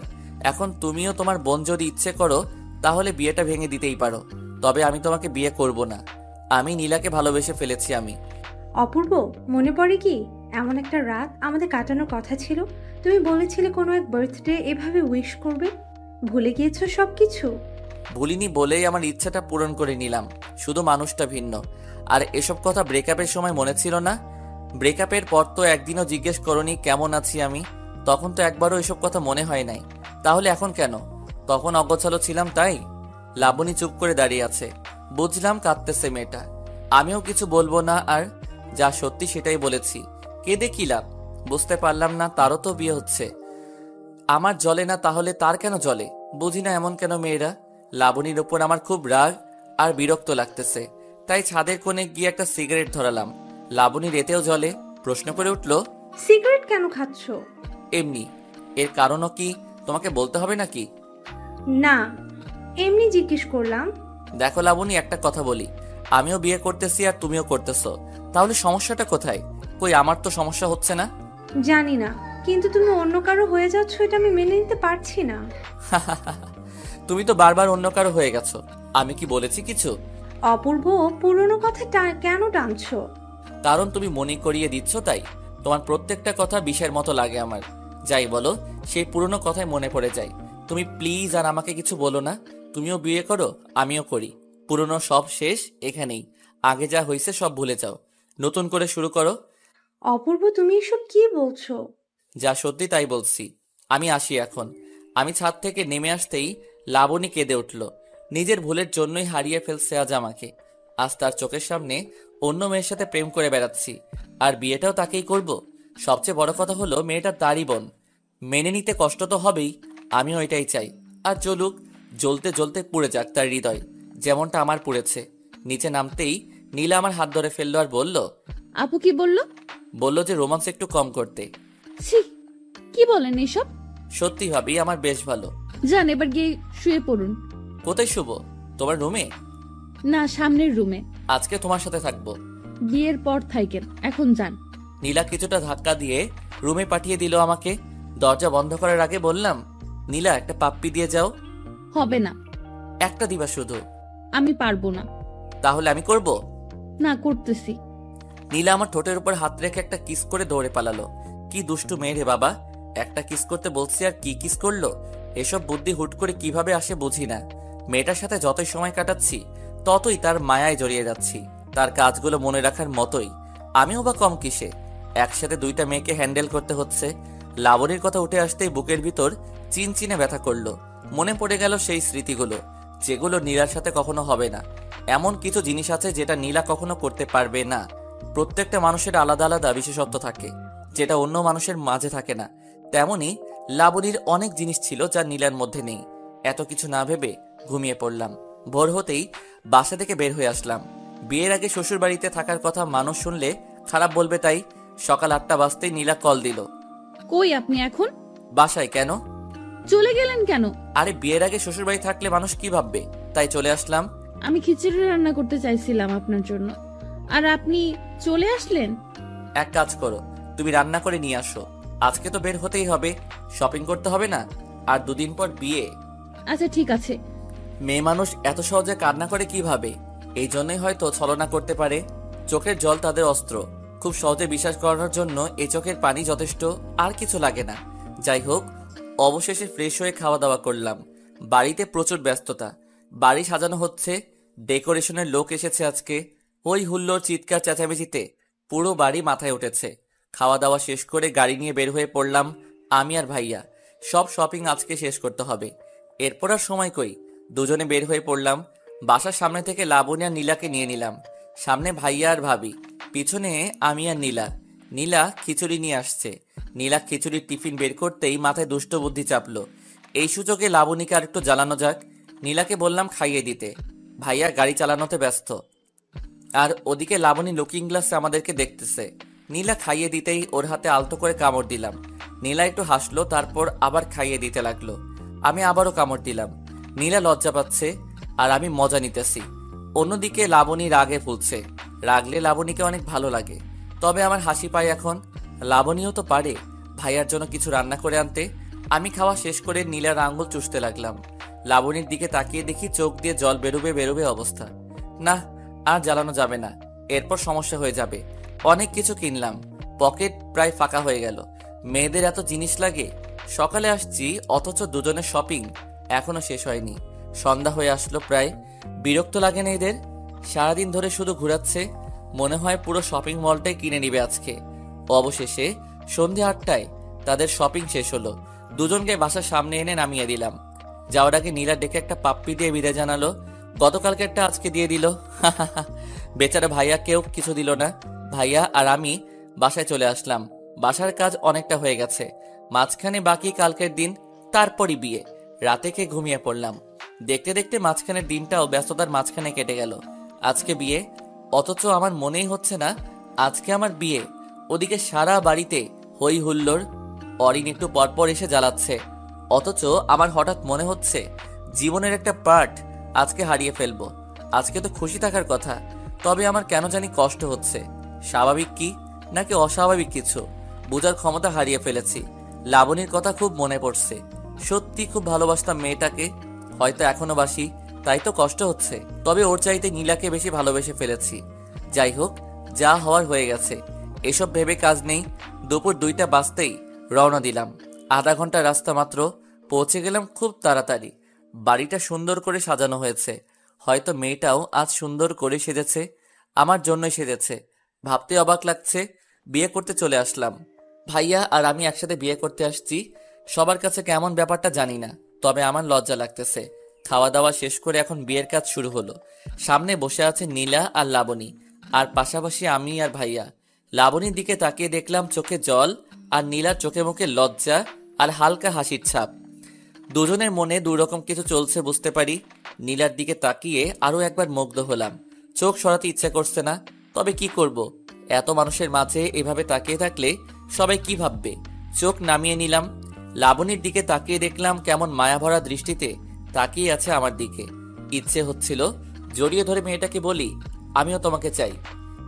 Speaker 1: এখন তুমিও তোমার বোন যদি ইচ্ছে করো তাহলে বিয়েটা ভেঙে দিতেই পারো, তবে আমি তোমাকে বিয়ে করব না। আমি নীলাকে ভালোবেসে ফেলেছি আমি।
Speaker 10: অপূর্ব, মনে পড়ে কি এমন একটা রাত আমাদের কাটানোর কথা ছিল? তুমি বলেছিলে কোনো এক বার্থডে এভাবে উইশ করবে। ভুলে গিয়েছো সবকিছু?
Speaker 1: ভুলিনি বলেই আমার ইচ্ছাটা পূরণ করে নিলাম, শুধু মানুষটা ভিন্ন। আর এসব কথা ব্রেকআপের সময় মনে ছিল না? ব্রেকআপের পর তো একদিনও জিজ্ঞেস করনি কেমন আছি আমি। তখন তো একবারও এসব কথা মনে হয় নাই। তাহলে এখন কেন? তখন অগোছালো ছিলাম তাই। লাবণী চুপ করে দাঁড়িয়ে আছে। বুঝলাম কাঁদতেছে মেয়েটা। আমিও কিছু বলবো না, আর যা সত্যি সেটাই বলেছি। কেঁদে কি লাভ? বুঝতে পারলাম না তারও তো বিয়ে হচ্ছে। আমার জ্বলে না, তাহলে তার কেন জ্বলে? বুঝি না এমন কেন মেয়েরা। লাবণীর ওপর আমার খুব রাগ আর বিরক্ত লাগতেছে, তাই ছাদের কোণে গিয়ে একটা সিগারেট ধরালাম। লাবণীর এতেও জ্বলে, প্রশ্ন করে উঠল,
Speaker 10: সিগারেট কেন খাচ্ছ?
Speaker 1: এমনি। এর কারণও কি তোমাকে বলতে হবে নাকি?
Speaker 10: না, এমনি জিজ্ঞেস করলাম।
Speaker 1: দেখো লাবণী, একটা কথা বলি, আমিও বিয়ে করতেছি আর তুমিও করতেছো, তাহলে সমস্যাটা কোথায়? কই, আমার তো সমস্যা হচ্ছে না।
Speaker 10: জানি না, কিন্তু তুমি অন্য কারো হয়ে যাচ্ছ, এটা আমি মেনে নিতে পারছি না।
Speaker 1: তুমি তো বারবার অন্য কারো হয়ে গেছো, আমি কি বলেছি কিছু?
Speaker 10: অপূর্ব, পুরনো কথা কেন টানছো?
Speaker 1: কারণ তুমি মনে করিয়ে দিচ্ছ তাই। তোমার প্রত্যেকটা কথা বিষের মতো লাগে আমার। যাই বলো, সেই পুরনো কথাই মনে পড়ে যায়। তুমি প্লিজ আর আমাকে কিছু বলো না। তুমিও বিয়ে করো, আমিও করি। পুরনো সব শেষ এখানেই। আগে যা হয়েছে সব ভুলে যাও, নতুন করে শুরু করো।
Speaker 10: অপূর্ব, তুমি এসব কি বলছো?
Speaker 1: যা সত্যি তাই বলছি। আমি আসি এখন। আমি ছাদ থেকে নেমে আসতেই লাবণী কেঁদে উঠল। নিজের ভুলের জন্যই হারিয়ে ফেলছে আজ আমাকে। আজ তার চোখের সামনে অন্য মেয়ের সাথে প্রেম করে বেড়াচ্ছি, আর বিয়েটাও তাকেই করব। সবচেয়ে বড় কথা হলো মেয়েটা তারই বোন। মেনে নিতে কষ্ট তো হবেই, আমিও এটাই চাই। আর জ্বলুক, জ্বলতে জ্বলতে পুড়ে যাক তার হৃদয়, যেমনটা আমার পুড়েছে। নিচে নামতেই নীলা আমার হাত ধরে ফেললো আর বলল,
Speaker 3: আপু কি বলল?
Speaker 1: বলল যে রোমান্স একটু কম করতে।
Speaker 3: ছি, কি বলেন এসব?
Speaker 1: সত্যি ভাবি আমার বেশ ভালো।
Speaker 3: যান এবার গিয়ে শুয়ে পড়ুন।
Speaker 1: কোথায় শুভ? তোমার রুমে?
Speaker 3: না, সামনের রুমে।
Speaker 1: আজকে তোমার সাথে থাকবো।
Speaker 3: বিয়ের পর থাকেন, এখন যান।
Speaker 1: নীলা কিছুটা ধাক্কা দিয়ে রুমে পাঠিয়ে দিল আমাকে। দরজা বন্ধ করার আগে বললাম, নীলা একটা পাপ্পি দিয়ে যাও।
Speaker 3: হবে না।
Speaker 1: একটা দিবা শুধু?
Speaker 3: আমি পারবো না।
Speaker 1: তাহলে আমি করব?
Speaker 3: না, করতেছি।
Speaker 1: নীলা আমার ঠোঁটের উপর হাত রেখে একটা কিস করে দৌড়ে পালালো। কি দুষ্টু মেয়ে রে বাবা, একটা কিস করতে বলছি আর কি কিস করলো। এসব বুদ্ধি হুট করে কিভাবে আসে বুঝি না। মেয়েটার সাথে যতই সময় কাটাচ্ছি ততই তার মায়ায় জড়িয়ে যাচ্ছি, তার কাজগুলো মনে রাখার মতোই। আমিও বা কম কিসে, একসাথে দুইটা মেয়েকে হ্যান্ডেল করতে হচ্ছে। লাবণীর কথা উঠে আসতেই বুকের ভিতর চিনচিনে ব্যথা করলো। মনে পড়ে গেল সেই স্মৃতিগুলো, যেগুলো নীলার সাথে কখনো হবে না। এমন কিছু জিনিস আছে যেটা নীলা কখনো করতে পারবে না। প্রত্যেকটা মানুষের আলাদা আলাদা বিশেষত্ব থাকে, যেটা অন্য মানুষের মাঝে থাকে না। তেমনি লাবণীর অনেক জিনিস ছিল যা নীলার মধ্যে নেই। এত কিছু না ভেবে ঘুমিয়ে পড়লাম। ভোর হতেই বাসা থেকে বের হয়ে আসলাম। বিয়ের আগে শ্বশুর বাড়িতে থাকার কথা মানুষ শুনলে খারাপ বলবে, তাই সকাল 8টা বাজতেই নীলা কল দিল।
Speaker 3: কই আপনি এখন?
Speaker 1: বাসায়। কেন?
Speaker 3: চলে গেলেন কেন?
Speaker 1: আরে বিয়ের আগে শ্বশুর বাড়ি থাকলে মানুষ কি ভাববে, তাই চলে আসলাম।
Speaker 3: আমি খিচুড়ি রান্না করতে চাইছিলাম আপনার জন্য, আর আপনি চলে আসলেন।
Speaker 1: এক কাজ করো, তুমি রান্না করে নিয়ে আসো। আজকে তো বের হতেই হবে, শপিং করতে হবে না? আর 2 দিন পর বিয়ে।
Speaker 3: আচ্ছা ঠিক আছে।
Speaker 1: মেয়ে মানুষ এত সহজে কান্না করে কিভাবে? এই জন্যই হয়তো ছলনা করতে পারে। চোখের জল তাদের অস্ত্র, খুব সহজে বিশ্বাস করানোর জন্য এই চোখের পানি যথেষ্ট, আর কিছু লাগে না। যাই হোক, অবশেষে ফ্রেশ হয়ে খাওয়া দাওয়া করলাম। বাড়িতে প্রচুর ব্যস্ততা, বাড়ি সাজানো হচ্ছে, ডেকোরেশনের লোক এসেছে আজকে। হই হুল্লোড় চিৎকার চেঁচামেচিতে পুরো বাড়ি মাথায় উঠেছে। খাওয়া দাওয়া শেষ করে গাড়ি নিয়ে বের হয়ে পড়লাম আমি আর ভাইয়া। সব শপিং আজকে শেষ করতে হবে, এরপর আর সময় কই। দুজনে বের হয়ে পড়লাম। বাসার সামনে থেকে লাবণী আর নীলাকে নিয়ে নিলাম। সামনে ভাইয়া আর ভাবি, পিছনে আমি আর নীলা। নীলা খিচুড়ি নিয়ে আসছে। নীলা খিচুড়ির টিফিন বের করতেই মাথায় দুষ্ট বুদ্ধি চাপলো। এই সুযোগে লাবণীকে আর একটু জ্বালানো যাক। নীলাকে বললাম খাইয়ে দিতে। ভাইয়া গাড়ি চালানোতে ব্যস্ত, আর ওদিকে লাবণী লুকিং গ্লাসে আমাদেরকে দেখতেছে। নীলা খাইয়ে দিতেই ওর হাতে আলতো করে কামড় দিলাম। নীলা একটু হাসলো, তারপর আবার খাইয়ে দিতে লাগলো। আমি আবারও কামড় দিলাম। নীলা লজ্জা পাচ্ছে আর আমি মজা নিতেছি। অন্যদিকে লাবণী রাগে ফুলছে। রাগলে লাবণীকে অনেক ভালো লাগে, তবে আমার হাসি পায় এখন। লাবণীও তো পারে ভাইয়ার জন্য কিছু রান্না করে আনতে। আমি খাওয়া শেষ করে নীলার আঙ্গুল চুষতে লাগলাম। লাবণীর দিকে তাকিয়ে দেখি চোখ দিয়ে জল বেরোবে বেরোবে অবস্থা। না, আর জ্বালানো যাবে না, এরপর সমস্যা হয়ে যাবে। অনেক কিছু কিনলাম, পকেট প্রায় ফাঁকা হয়ে গেল। মেয়েদের এত জিনিস লাগে। সকালে আসছি অথচ দুজনের শপিং এখনো শেষ হয়নি। সন্ধ্যা হয়ে আসলো প্রায়। বিরক্ত লাগে না এদের? সারাদিন ধরে শুধু ঘোরাচ্ছে, মনে হয় পুরো শপিং মলটাই কিনে নিবে আজকে। অবশেষে সন্ধ্যে 8টায় তাদের শপিং শেষ হলো। দুজনকে বাসার সামনে এনে নামিয়ে দিলাম। যাওয়ার আগে নীলা ডেকে একটা পাপ্পি দিয়ে বিদায় জানালো। গতকালকে একটা আজকে দিয়ে দিল। বেচারা ভাইয়া কেউ কিছু দিল না। ভাইয়া আর আমি বাসায় চলে আসলাম। বাসার কাজ অনেকটা হয়ে গেছে, মাঝখানে বাকি কালকের দিন, তারপরই বিয়ে। রাতে খেয়ে ঘুমিয়ে পড়লাম। দেখতে দেখতে মাঝখানের দিনটাও ব্যস্ততার মাঝখানে কেটে গেল। আজকে বিয়ে, অথচ আমার মনেই হচ্ছে না আজকে আমার বিয়ে। ওদিকে সারা বাড়িতে হই হুল্লোড়। অরিন একটু পরপর এসে জ্বালাচ্ছে, অথচ আমার হঠাৎ মনে হচ্ছে জীবনের একটা পার্ট আজকে হারিয়ে ফেলবো। আজকে তো খুশি থাকার কথা, তবে আমার কেন জানি কষ্ট হচ্ছে। স্বাভাবিক কি নাকি অস্বাভাবিক কিছু বোঝার ক্ষমতা হারিয়ে ফেলেছি। লাবণীর কথা খুব মনে পড়ছে। সত্যি খুব ভালোবাসতাম মেয়েটাকে, হয়তো এখনো বাসি, তাই তো কষ্ট হচ্ছে। তবে ওর চাইতে নীলাকে বেশি ভালোবেসে ফেলেছি। যাই হোক, যা হওয়ার হয়ে গেছে, এসব ভেবে কাজ নেই। দুপুর 2টা বাজতেই রওনা দিলাম। আধা ঘন্টা রাস্তা মাত্র, পৌঁছে গেলাম খুব তাড়াতাড়ি। বাড়িটা সুন্দর করে সাজানো হয়েছে, হয়তো মেয়েটাও আজ সুন্দর করে সেজেছে, আমার জন্যই সেজেছে। ভাবতে অবাক লাগছে, বিয়ে করতে চলে আসলাম। ভাইয়া আর আমি একসাথে বিয়ে করতে আসছি। সবার কাছে কেমন ব্যাপারটা জানি না, তবে আমার লজ্জা লাগতেছে। খাওয়া দাওয়া শেষ করে এখন বিয়ের কাজ শুরু হলো। সামনে বসে আছে নীলা আর লাবণী, আর পাশাপাশি আমি আর ভাইয়া। লাবণীর দিকে তাকিয়ে দেখলাম চোখে জল, আর নীলার চোখে মুখে লজ্জা আর হালকা হাসির ছাপ। দুজনের মনে দুরকম কিছু চলছে বুঝতে পারি। নীলার দিকে তাকিয়ে আরো একবার মুগ্ধ হলাম। চোখ সরাতে ইচ্ছে করছে না, তবে কি করব, এত মানুষের মাঝে এভাবে তাকিয়ে থাকলে সবাই কি ভাববে। চোখ নামিয়ে নিলাম। লাবণীর দিকে তাকিয়ে দেখলাম কেমন মায়াভরা দৃষ্টিতে তাকিয়ে আছে আমার দিকে। ইচ্ছে হচ্ছিল জড়িয়ে ধরে মেয়েটাকে বলি, আমিও তোমাকে চাই,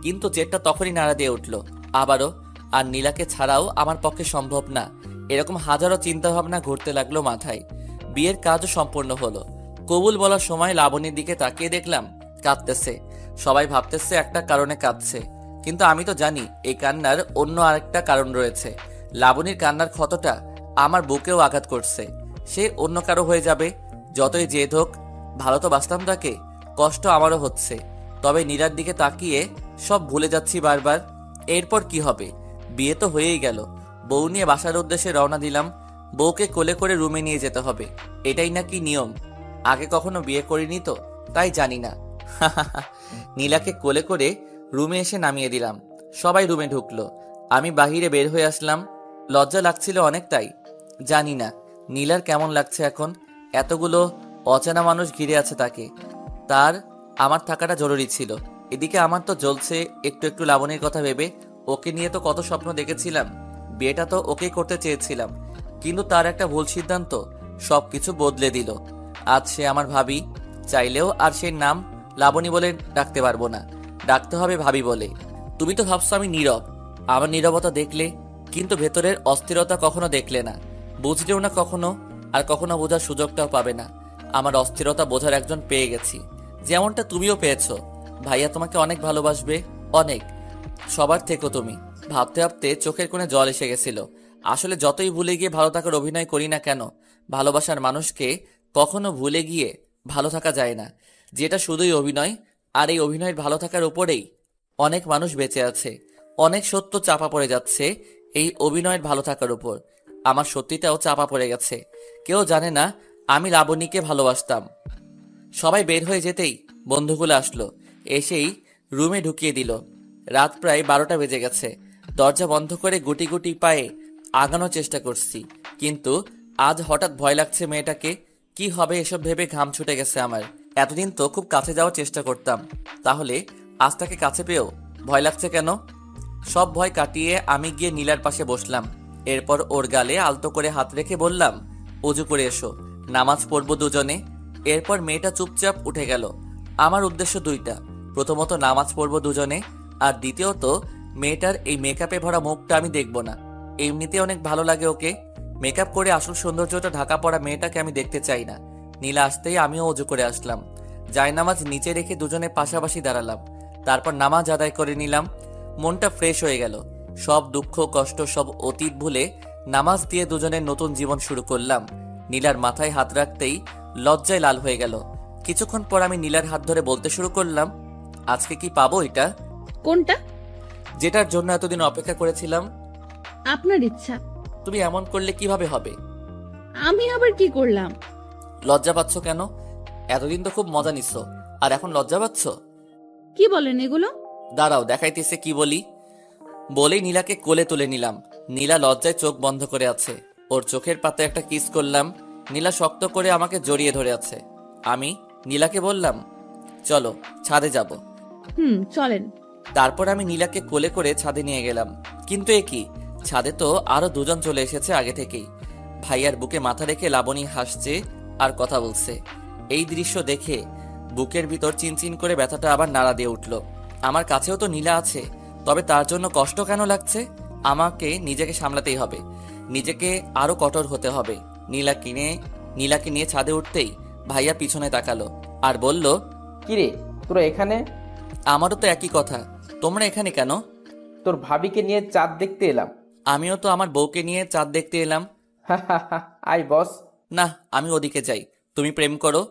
Speaker 1: কিন্তু জেদটা তখনই নাড়া দিয়ে উঠল আবারও। আর নীলাকে ছাড়াও আমার পক্ষে সম্ভব না। এরকম হাজারো চিন্তা ভাবনা ঘুরতে লাগলো মাথায়। বিয়ের কাজও সম্পূর্ণ হলো। কবুল বলার সময় লাবণীর দিকে তাকিয়ে দেখলাম কাঁদতেছে। সবাই ভাবতেছে একটা কারণে কাঁদছে, কিন্তু আমি তো জানি এই কান্নার অন্য আরেকটা কারণ রয়েছে। লাবণীর কান্নার ক্ষতটা আমার বুকেও আঘাত করছে। সে অন্য কারো হয়ে যাবে, যতই জেদ হোক। ভালো তো বাঁচতাম তাকে, কষ্ট আমারও হচ্ছে। তবে নীলার দিকে তাকিয়ে সব ভুলে যাচ্ছি বারবার। এরপর কি হবে? বিয়ে তো হয়েই গেল। বউ নিয়ে বাসার উদ্দেশ্যে রওনা দিলাম। বউকে কোলে করে রুমে নিয়ে যেতে হবে, এটাই নাকি নিয়ম। আগে কখনো বিয়ে করিনি তো, তাই জানি না। নীলাকে কোলে করে রুমে এসে নামিয়ে দিলাম। সবাই রুমে ঢুকলো, আমি বাহিরে বের হয়ে আসলাম। লজ্জা লাগছিল অনেকটাই। জানি না নীলার কেমন লাগছে এখন। এতগুলো অচেনা মানুষ ঘিরে আছে তাকে। তার আমার থাকাটা জরুরি ছিল। এদিকে আমার তো জ্বলছে একটু একটু লাবণীর কথা ভেবে। ওকে নিয়ে তো কত স্বপ্ন দেখেছিলাম। বিয়েটা তো ওকেই করতে চেয়েছিলাম, কিন্তু তার একটা ভুল সিদ্ধান্ত সবকিছু বদলে দিল। আজ সে আমার ভাবি। চাইলেও আর সে নাম লাবণী বলে ডাকতে পারবো না, ডাকতে হবে ভাবি বলে। তুমি তো ভাবছো আমি নীরব। আমার নীরবতা দেখলে, কিন্তু ভেতরের অস্থিরতা কখনো দেখলে না, বুঝলেও না কখনো, আর কখনো বোঝার সুযোগটাও পাবে না। আমার অস্থিরতা বোঝার একজন পেয়ে গেছি, যেমনটা তুমিও পেয়েছো। ভাইয়া তোমাকে অনেক ভালোবাসবে, অনেক, সবার থেকেও তুমি। ভাবতে ভাবতে চোখের কোণে জল এসে গেছিল। আসলে যতই ভুলে গিয়ে ভালো থাকার অভিনয় করি না কেন, ভালোবাসার মানুষকে কখনো ভুলে গিয়ে ভালো থাকা যায় না। যেটা শুধুই অভিনয়, আর এই অভিনয়ের ভালো থাকার উপরেই অনেক মানুষ বেঁচে আছে। অনেক সত্য চাপা পড়ে যাচ্ছে এই অভিনয়ের ভালো থাকার উপর। আমার সত্যিটাও চাপা পড়ে গেছে। কেউ জানে না আমি লাবণীকে ভালোবাসতাম। সবাই বের হয়ে যেতেই বন্ধুগুলো আসলো, এসেই রুমে ঢুকিয়ে দিল। রাত প্রায় 12টা বেজে গেছে। দরজা বন্ধ করে গুটি গুটি পায়ে আগানোর চেষ্টা করছি, কিন্তু আজ হঠাৎ ভয় লাগছে মেয়েটাকে। কি হবে এসব ভেবে ঘাম ছুটে গেছে আমার। এতদিন তো খুব কাছে যাওয়ার চেষ্টা করতাম, তাহলে আজ তাকে কাছে পেয়েও ভয় লাগছে কেন? সব ভয় কাটিয়ে আমি গিয়ে নীলার পাশে বসলাম। এরপর ওর গালে আলতো করে হাত রেখে বললাম, অজু করে এসো, নামাজ পড়বো দুজনে। এরপর মেয়েটা চুপচাপ উঠে গেল। আমার উদ্দেশ্য দুইটা, প্রথমত নামাজ পড়বো দুজনে, আর দ্বিতীয়ত মেয়েটার এই মেকআপে ভরা মুখটা আমি দেখব না। এমনিতে অনেক ভালো লাগে ওকে। মেকআপ করে আসল সৌন্দর্যটা ঢাকা পড়া মেয়েটাকে আমি দেখতে চাই না। নীলা আসতেই আমিও অজু করে আসলাম। জায়নামাজ নিচে রেখে দুজনে পাশাপাশি দাঁড়ালাম। তারপর নামাজ আদায় করে নিলাম। মনটা ফ্রেশ হয়ে গেল। সব দুঃখ কষ্ট সব অতীত ভুলে নামাজ দিয়ে দুজনের নতুন জীবন শুরু করলাম। নীলার মাথায় হাত রাখতেই লজ্জায় লাল হয়ে গেল। কিছুক্ষণ পর আমি নীলার হাত ধরে বলতে শুরু করলাম, আজকে কি পাবো এটা?
Speaker 3: কোনটা?
Speaker 1: যেটার জন্য এতদিন অপেক্ষা করেছিলাম।
Speaker 3: আপনার ইচ্ছা।
Speaker 1: তুমি এমন করলে কিভাবে হবে?
Speaker 3: আমি আবার কি করলাম?
Speaker 1: লজ্জা পাচ্ছ কেন? এতদিন তো খুব মজা নিচ্ছ, আর এখন লজ্জা পাচ্ছ?
Speaker 3: কি বলেন এগুলো?
Speaker 1: দাঁড়াও দেখাইতেছে কি বলি। বলেই নীলাকে কোলে তুলে নিলাম। নীলা লজ্জায় চোখ বন্ধ করে আছে। ওর চোখের পাতে একটা কিস করলাম। নীলা শক্ত করে আমাকে জড়িয়ে ধরে আছে। আমি নীলাকে বললাম, চলো ছাদে যাব।
Speaker 3: চলেন।
Speaker 1: তারপর আমি নীলাকে কোলে করে ছাদে নিয়ে গেলাম। কিন্তু এ কি, ছাদে তো আরো দুজন চলে এসেছে আগে থেকেই। ভাইয়ার বুকে মাথা রেখে লাবণী হাসছে আর কথা বলছে। এই দৃশ্য দেখে বুকের ভিতর চিনচিন করে ব্যথাটা আবার নাড়া দিয়ে উঠল। আমার কাছেও তো নীলা আছে, তবে তার জন্য কষ্ট কেন লাগছে? আমাকে নিজেকে সামলাতেই হবে, নিজেকে আরো কঠোর হতে হবে। নীলাকে নিয়ে ছাদে উঠতেই ভাইয়া পিছনে তাকালো আর বলল,
Speaker 9: কিরে তোরা এখানে?
Speaker 1: আমারও তো একই কথা, তোমরা এখানে কেন?
Speaker 9: তোর ভাবিকে নিয়ে চাঁদ দেখতে এলাম।
Speaker 1: আমিও তো আমার বউকে নিয়ে চাঁদ দেখতে এলাম।
Speaker 9: আই বস।
Speaker 1: না, আমি ওদিকে যাই, তুমি প্রেম করো।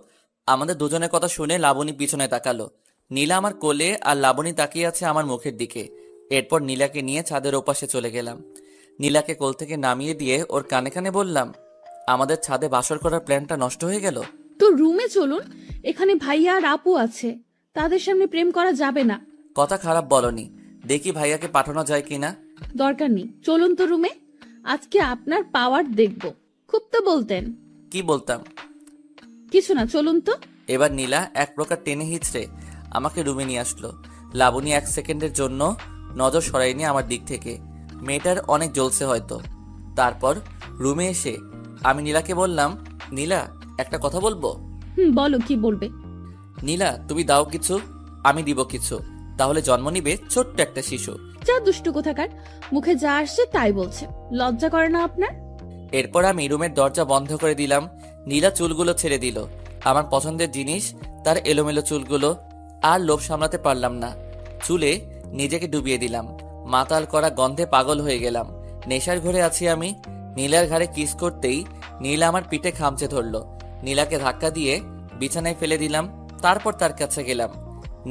Speaker 1: আমাদের দুজনের কথা শুনে লাবণী পিছনে তাকালো। নীলা আমার কোলে আর লাবণী তাকিয়ে আছে আমার মুখের দিকে। এরপর নীলাকে নিয়ে ছাদের ওপাশে চলে গেলাম। নীলাকে কোল থেকে নামিয়ে দিয়ে ওর কানে কানে বললাম, আমাদের ছাদে বাসর করার প্ল্যানটা নষ্ট হয়ে গেল।
Speaker 3: তো রুমে চলুন, এখানে ভাইয়া আর আপু আছে, তাদের সামনে প্রেম করা যাবে না।
Speaker 1: কথা খারাপ বলনি, দেখি ভাইয়াকে পাঠানো যায় কিনা।
Speaker 3: দরকার নেই, চলুন তো রুমে। আজকে আপনার পাওয়ার দেখব। খুব তো বলতেন।
Speaker 1: কি বলতাম?
Speaker 3: কিছু না, চলুন তো।
Speaker 1: এবার নীলা এক প্রকার টেনে হিচড়ে আমাকে রুমে নিয়ে আসলো। লাবণী 1 সেকেন্ডের জন্য নজর সরায়নি আমার দিক থেকে। মেয়েটার অনেক জ্বলছে হয়তো। তারপর রুমে এসে আমি নীলাকে বললাম, নীলা একটা কথা বলবো।
Speaker 3: বলো, কি বলবে?
Speaker 1: নীলা, তুমি দাও কিছু, আমি দিব কিছু, তাহলে জন্ম নিবে ছোট্ট একটা শিশু।
Speaker 3: যা দুষ্টু কোথাকার, মুখে যা আসছে তাই বলছে, লজ্জা করে না আপনার?
Speaker 1: এরপর আমি রুমের দরজা বন্ধ করে দিলাম। নীলা চুলগুলো ছেড়ে দিল, আমার পছন্দের জিনিস তার এলোমেলো চুলগুলো। আর লোভ সামলাতে পারলাম না, চুলে নিজেকে ডুবিয়ে দিলাম। মাতাল করা গন্ধে পাগল হয়ে গেলাম, নেশার ঘরে আছি আমি। নীলার ঘাড়ে কিস করতেই নীলা আমার পিঠে খামচে ধরলো। নীলাকে ধাক্কা দিয়ে বিছানায় ফেলে দিলাম। তারপর তার কাছে গেলাম।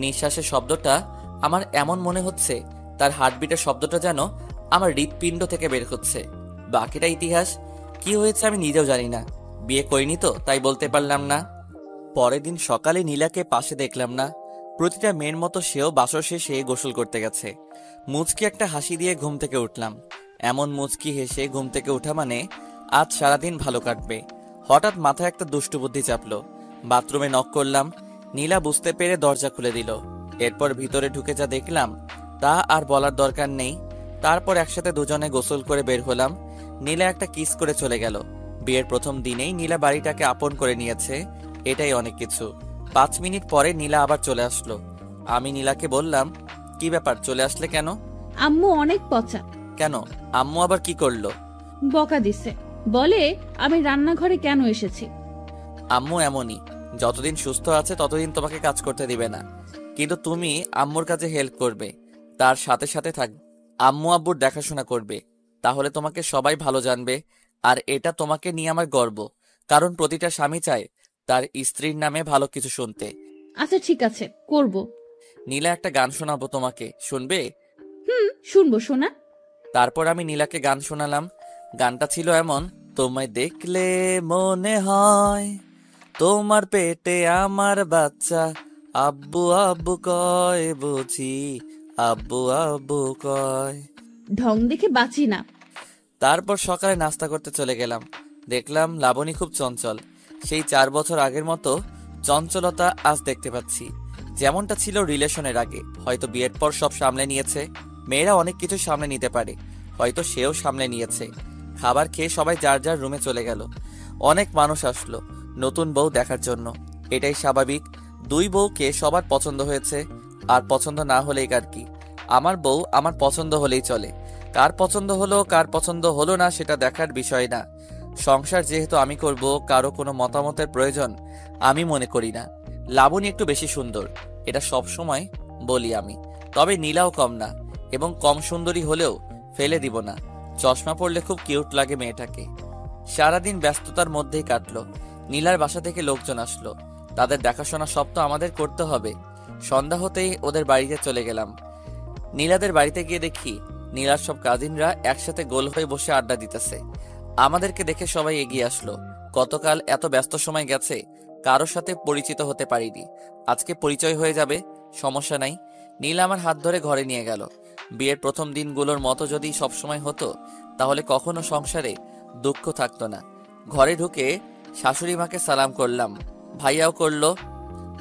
Speaker 1: নিঃশ্বাসের শব্দটা আমার এমন মনে হচ্ছে তার হার্টবিটের শব্দটা যেন আমার হৃৎপিণ্ড থেকে বের হচ্ছে। বাকিটা ইতিহাস, কি হয়েছে আমি নিজেও জানি না। বিয়ে করিনি তো, তাই বলতে পারলাম না। পরের দিন সকালে নীলাকে পাশে দেখলাম না। প্রতিটা মেয়ের মতো সেও বাসর শেষে গোসল করতে গেছে। মুচকি একটা হাসি দিয়ে ঘুম থেকে উঠলাম। এমন মুচকি হেসে ঘুম থেকে ওঠা মানে আজ সারাদিন ভালো কাটবে। হঠাৎ মাথায় একটা দুষ্টু বুদ্ধি চাপলো। বাথরুমে নক করলাম, নীলা বুঝতে পেরে দরজা খুলে দিল। এরপর ভিতরে ঢুকে যা দেখলাম তা আর বলার দরকার নেই। তারপর একসাথে দুজনে গোসল করে বের হলাম। নীলা একটা কিস করে চলে গেল। বিয়ের প্রথম দিনেই নীলা বাড়িটাকে আপন করে নিয়েছে, এটাই অনেক কিছু। 5 মিনিট পরে নীলা আবার চলে আসলো। আমি নীলাকে বললাম, কি ব্যাপার, চলে আসলে কেন?
Speaker 3: আম্মু অনেক পচা।
Speaker 1: কেন, আম্মু আবার কি করলো?
Speaker 3: বকা দিছে, বলে আমি রান্নাঘরে কেন এসেছি।
Speaker 1: আম্মু এমনই, যতদিন সুস্থ আছে ততদিন তোমাকে কাজ করতে দিবে না, কিন্তু তুমি আম্মুর কাছে হেল্প করবে, তার সাথে সাথে থাকবে, আম্মু আব্বুর দেখাশোনা করবে, তাহলে তোমাকে সবাই ভালো জানবে। আর এটা তোমাকে নিয়ে আমার গর্ব, কারণ প্রতিটা স্বামী চায় তার স্ত্রীর নামে ভালো কিছু শুনতে।
Speaker 3: আচ্ছা ঠিক আছে, করব।
Speaker 1: নীলা একটা গান শোনাবো তোমাকে, শুনবে?
Speaker 3: শুনবো শোনা।
Speaker 1: তারপর আমি নীলাকে গান শোনালাম। গানটা ছিল এমন, তোমায় দেখলে মনে হয় তোমার পেটে আমার বাচ্চা, আব্বু আব্বু কয় বুঝি, আব্বু আব্বু কয়।
Speaker 3: ঢং দেখে বাঁচি না।
Speaker 1: তারপর সকালে নাস্তা করতে চলে গেলাম। দেখলাম লাবণী খুব চঞ্চল, সেই 4 বছর আগের মতো চঞ্চলতা আজ দেখতে পাচ্ছি, যেমনটা ছিল রিলেশনের আগে। হয়তো বিয়ের পর সব সামলে নিয়েছে, মেয়েরা অনেক কিছু সামলে নিতে পারে, হয়তো সেও সামলে নিয়েছে। খাবার খেয়ে সবাই যার যার রুমে চলে গেল। অনেক মানুষ আসলো নতুন বউ দেখার জন্য, এটাই স্বাভাবিক। 2 বউকে সবার পছন্দ হয়েছে, আর পছন্দ না হলেই কার কি। আমার বউ আমার পছন্দ হলেই চলে, কার পছন্দ হলো কার পছন্দ হলো না সেটা দেখার বিষয় না। সংসার যেহেতু আমি করব, কারো কোনো মতামতের প্রয়োজন আমি মনে করি না। লাবণী একটু বেশি সুন্দর, এটা সব সময় বলি আমি, তবে নীলাও কম না, এবং কম সুন্দরী হলেও ফেলে দিব না। চশমা পরলে খুব কিউট লাগে মেয়েটাকে। সারাদিন ব্যস্ততার মধ্যেই কাটলো। নীলার বাসা থেকে লোকজন আসলো, তাদের দেখাশোনা সব তো আমাদের করতে হবে। সন্ধ্যা হতেই ওদের বাড়িতে চলে গেলাম। নীলাদের বাড়িতে গিয়ে দেখি নীলার সব কাজিনরা একসাথে গোল হয়ে বসে আড্ডা দিতেছে। আমাদেরকে দেখে সবাই এগিয়ে আসলো। গতকাল এত ব্যস্ত সময় গেছে, কারোর সাথে পরিচিত হতে পারিনি, আজকে পরিচয় হয়ে যাবে, সমস্যা নাই। নীলা আমার হাত ধরে ঘরে নিয়ে গেল। বিয়ের প্রথম দিনগুলোর মতো যদি সবসময় হতো, তাহলে কখনো সংসারে দুঃখ থাকতো না। ঘরে ঢুকে শাশুড়ি মাকে সালাম করলাম, ভাইয়াও করলো।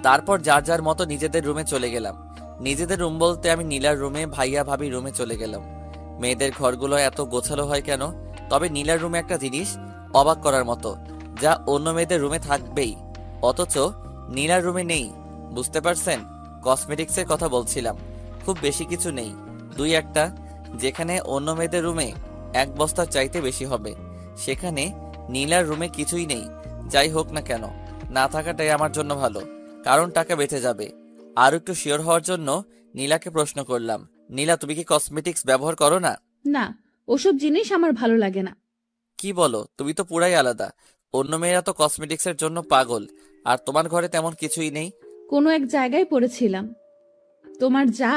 Speaker 1: তারপর যার যার মতো নিজেদের রুমে চলে গেলাম। নিজেদের রুম বলতে আমি নীলার রুমে, ভাইয়া ভাবি রুমে চলে গেলাম। মেয়েদের ঘরগুলো এত গোছালো হয় কেন? তবে নীলার রুমে একটা জিনিস অবাক করার মতো, যা অন্য মেয়েদের রুমে থাকবেই, অথচ নীলার রুমে নেই। বুঝতে পারছেন? কসমেটিক্সের কথা বলছিলাম। খুব বেশি কিছু নেই, 2-1টা। যেখানে অন্য মেয়েদের রুমে 1 বস্তার চাইতে বেশি হবে, সেখানে নীলার রুমে কিছুই নেই। যাই হোক না কেন, না থাকাটাই আমার জন্য ভালো, কারণ টাকা বেঁচে যাবে। আর একটু শিওর হওয়ার জন্য নীলাকে প্রশ্ন করলাম, নীলা তুমি কি কসমেটিক্স ব্যবহার করো না?
Speaker 3: না, ওসব জিনিস আমার ভালো লাগে না।
Speaker 1: কি বলো, তুমি তো পুরাই আলাদা। অন্য মেয়েরা তো কসমেটিক্সের জন্য পাগল, আর তোমার ঘরে তেমন কিছুই নেই।
Speaker 3: কোনো এক জায়গায় পড়েছিলাম, তোমার যা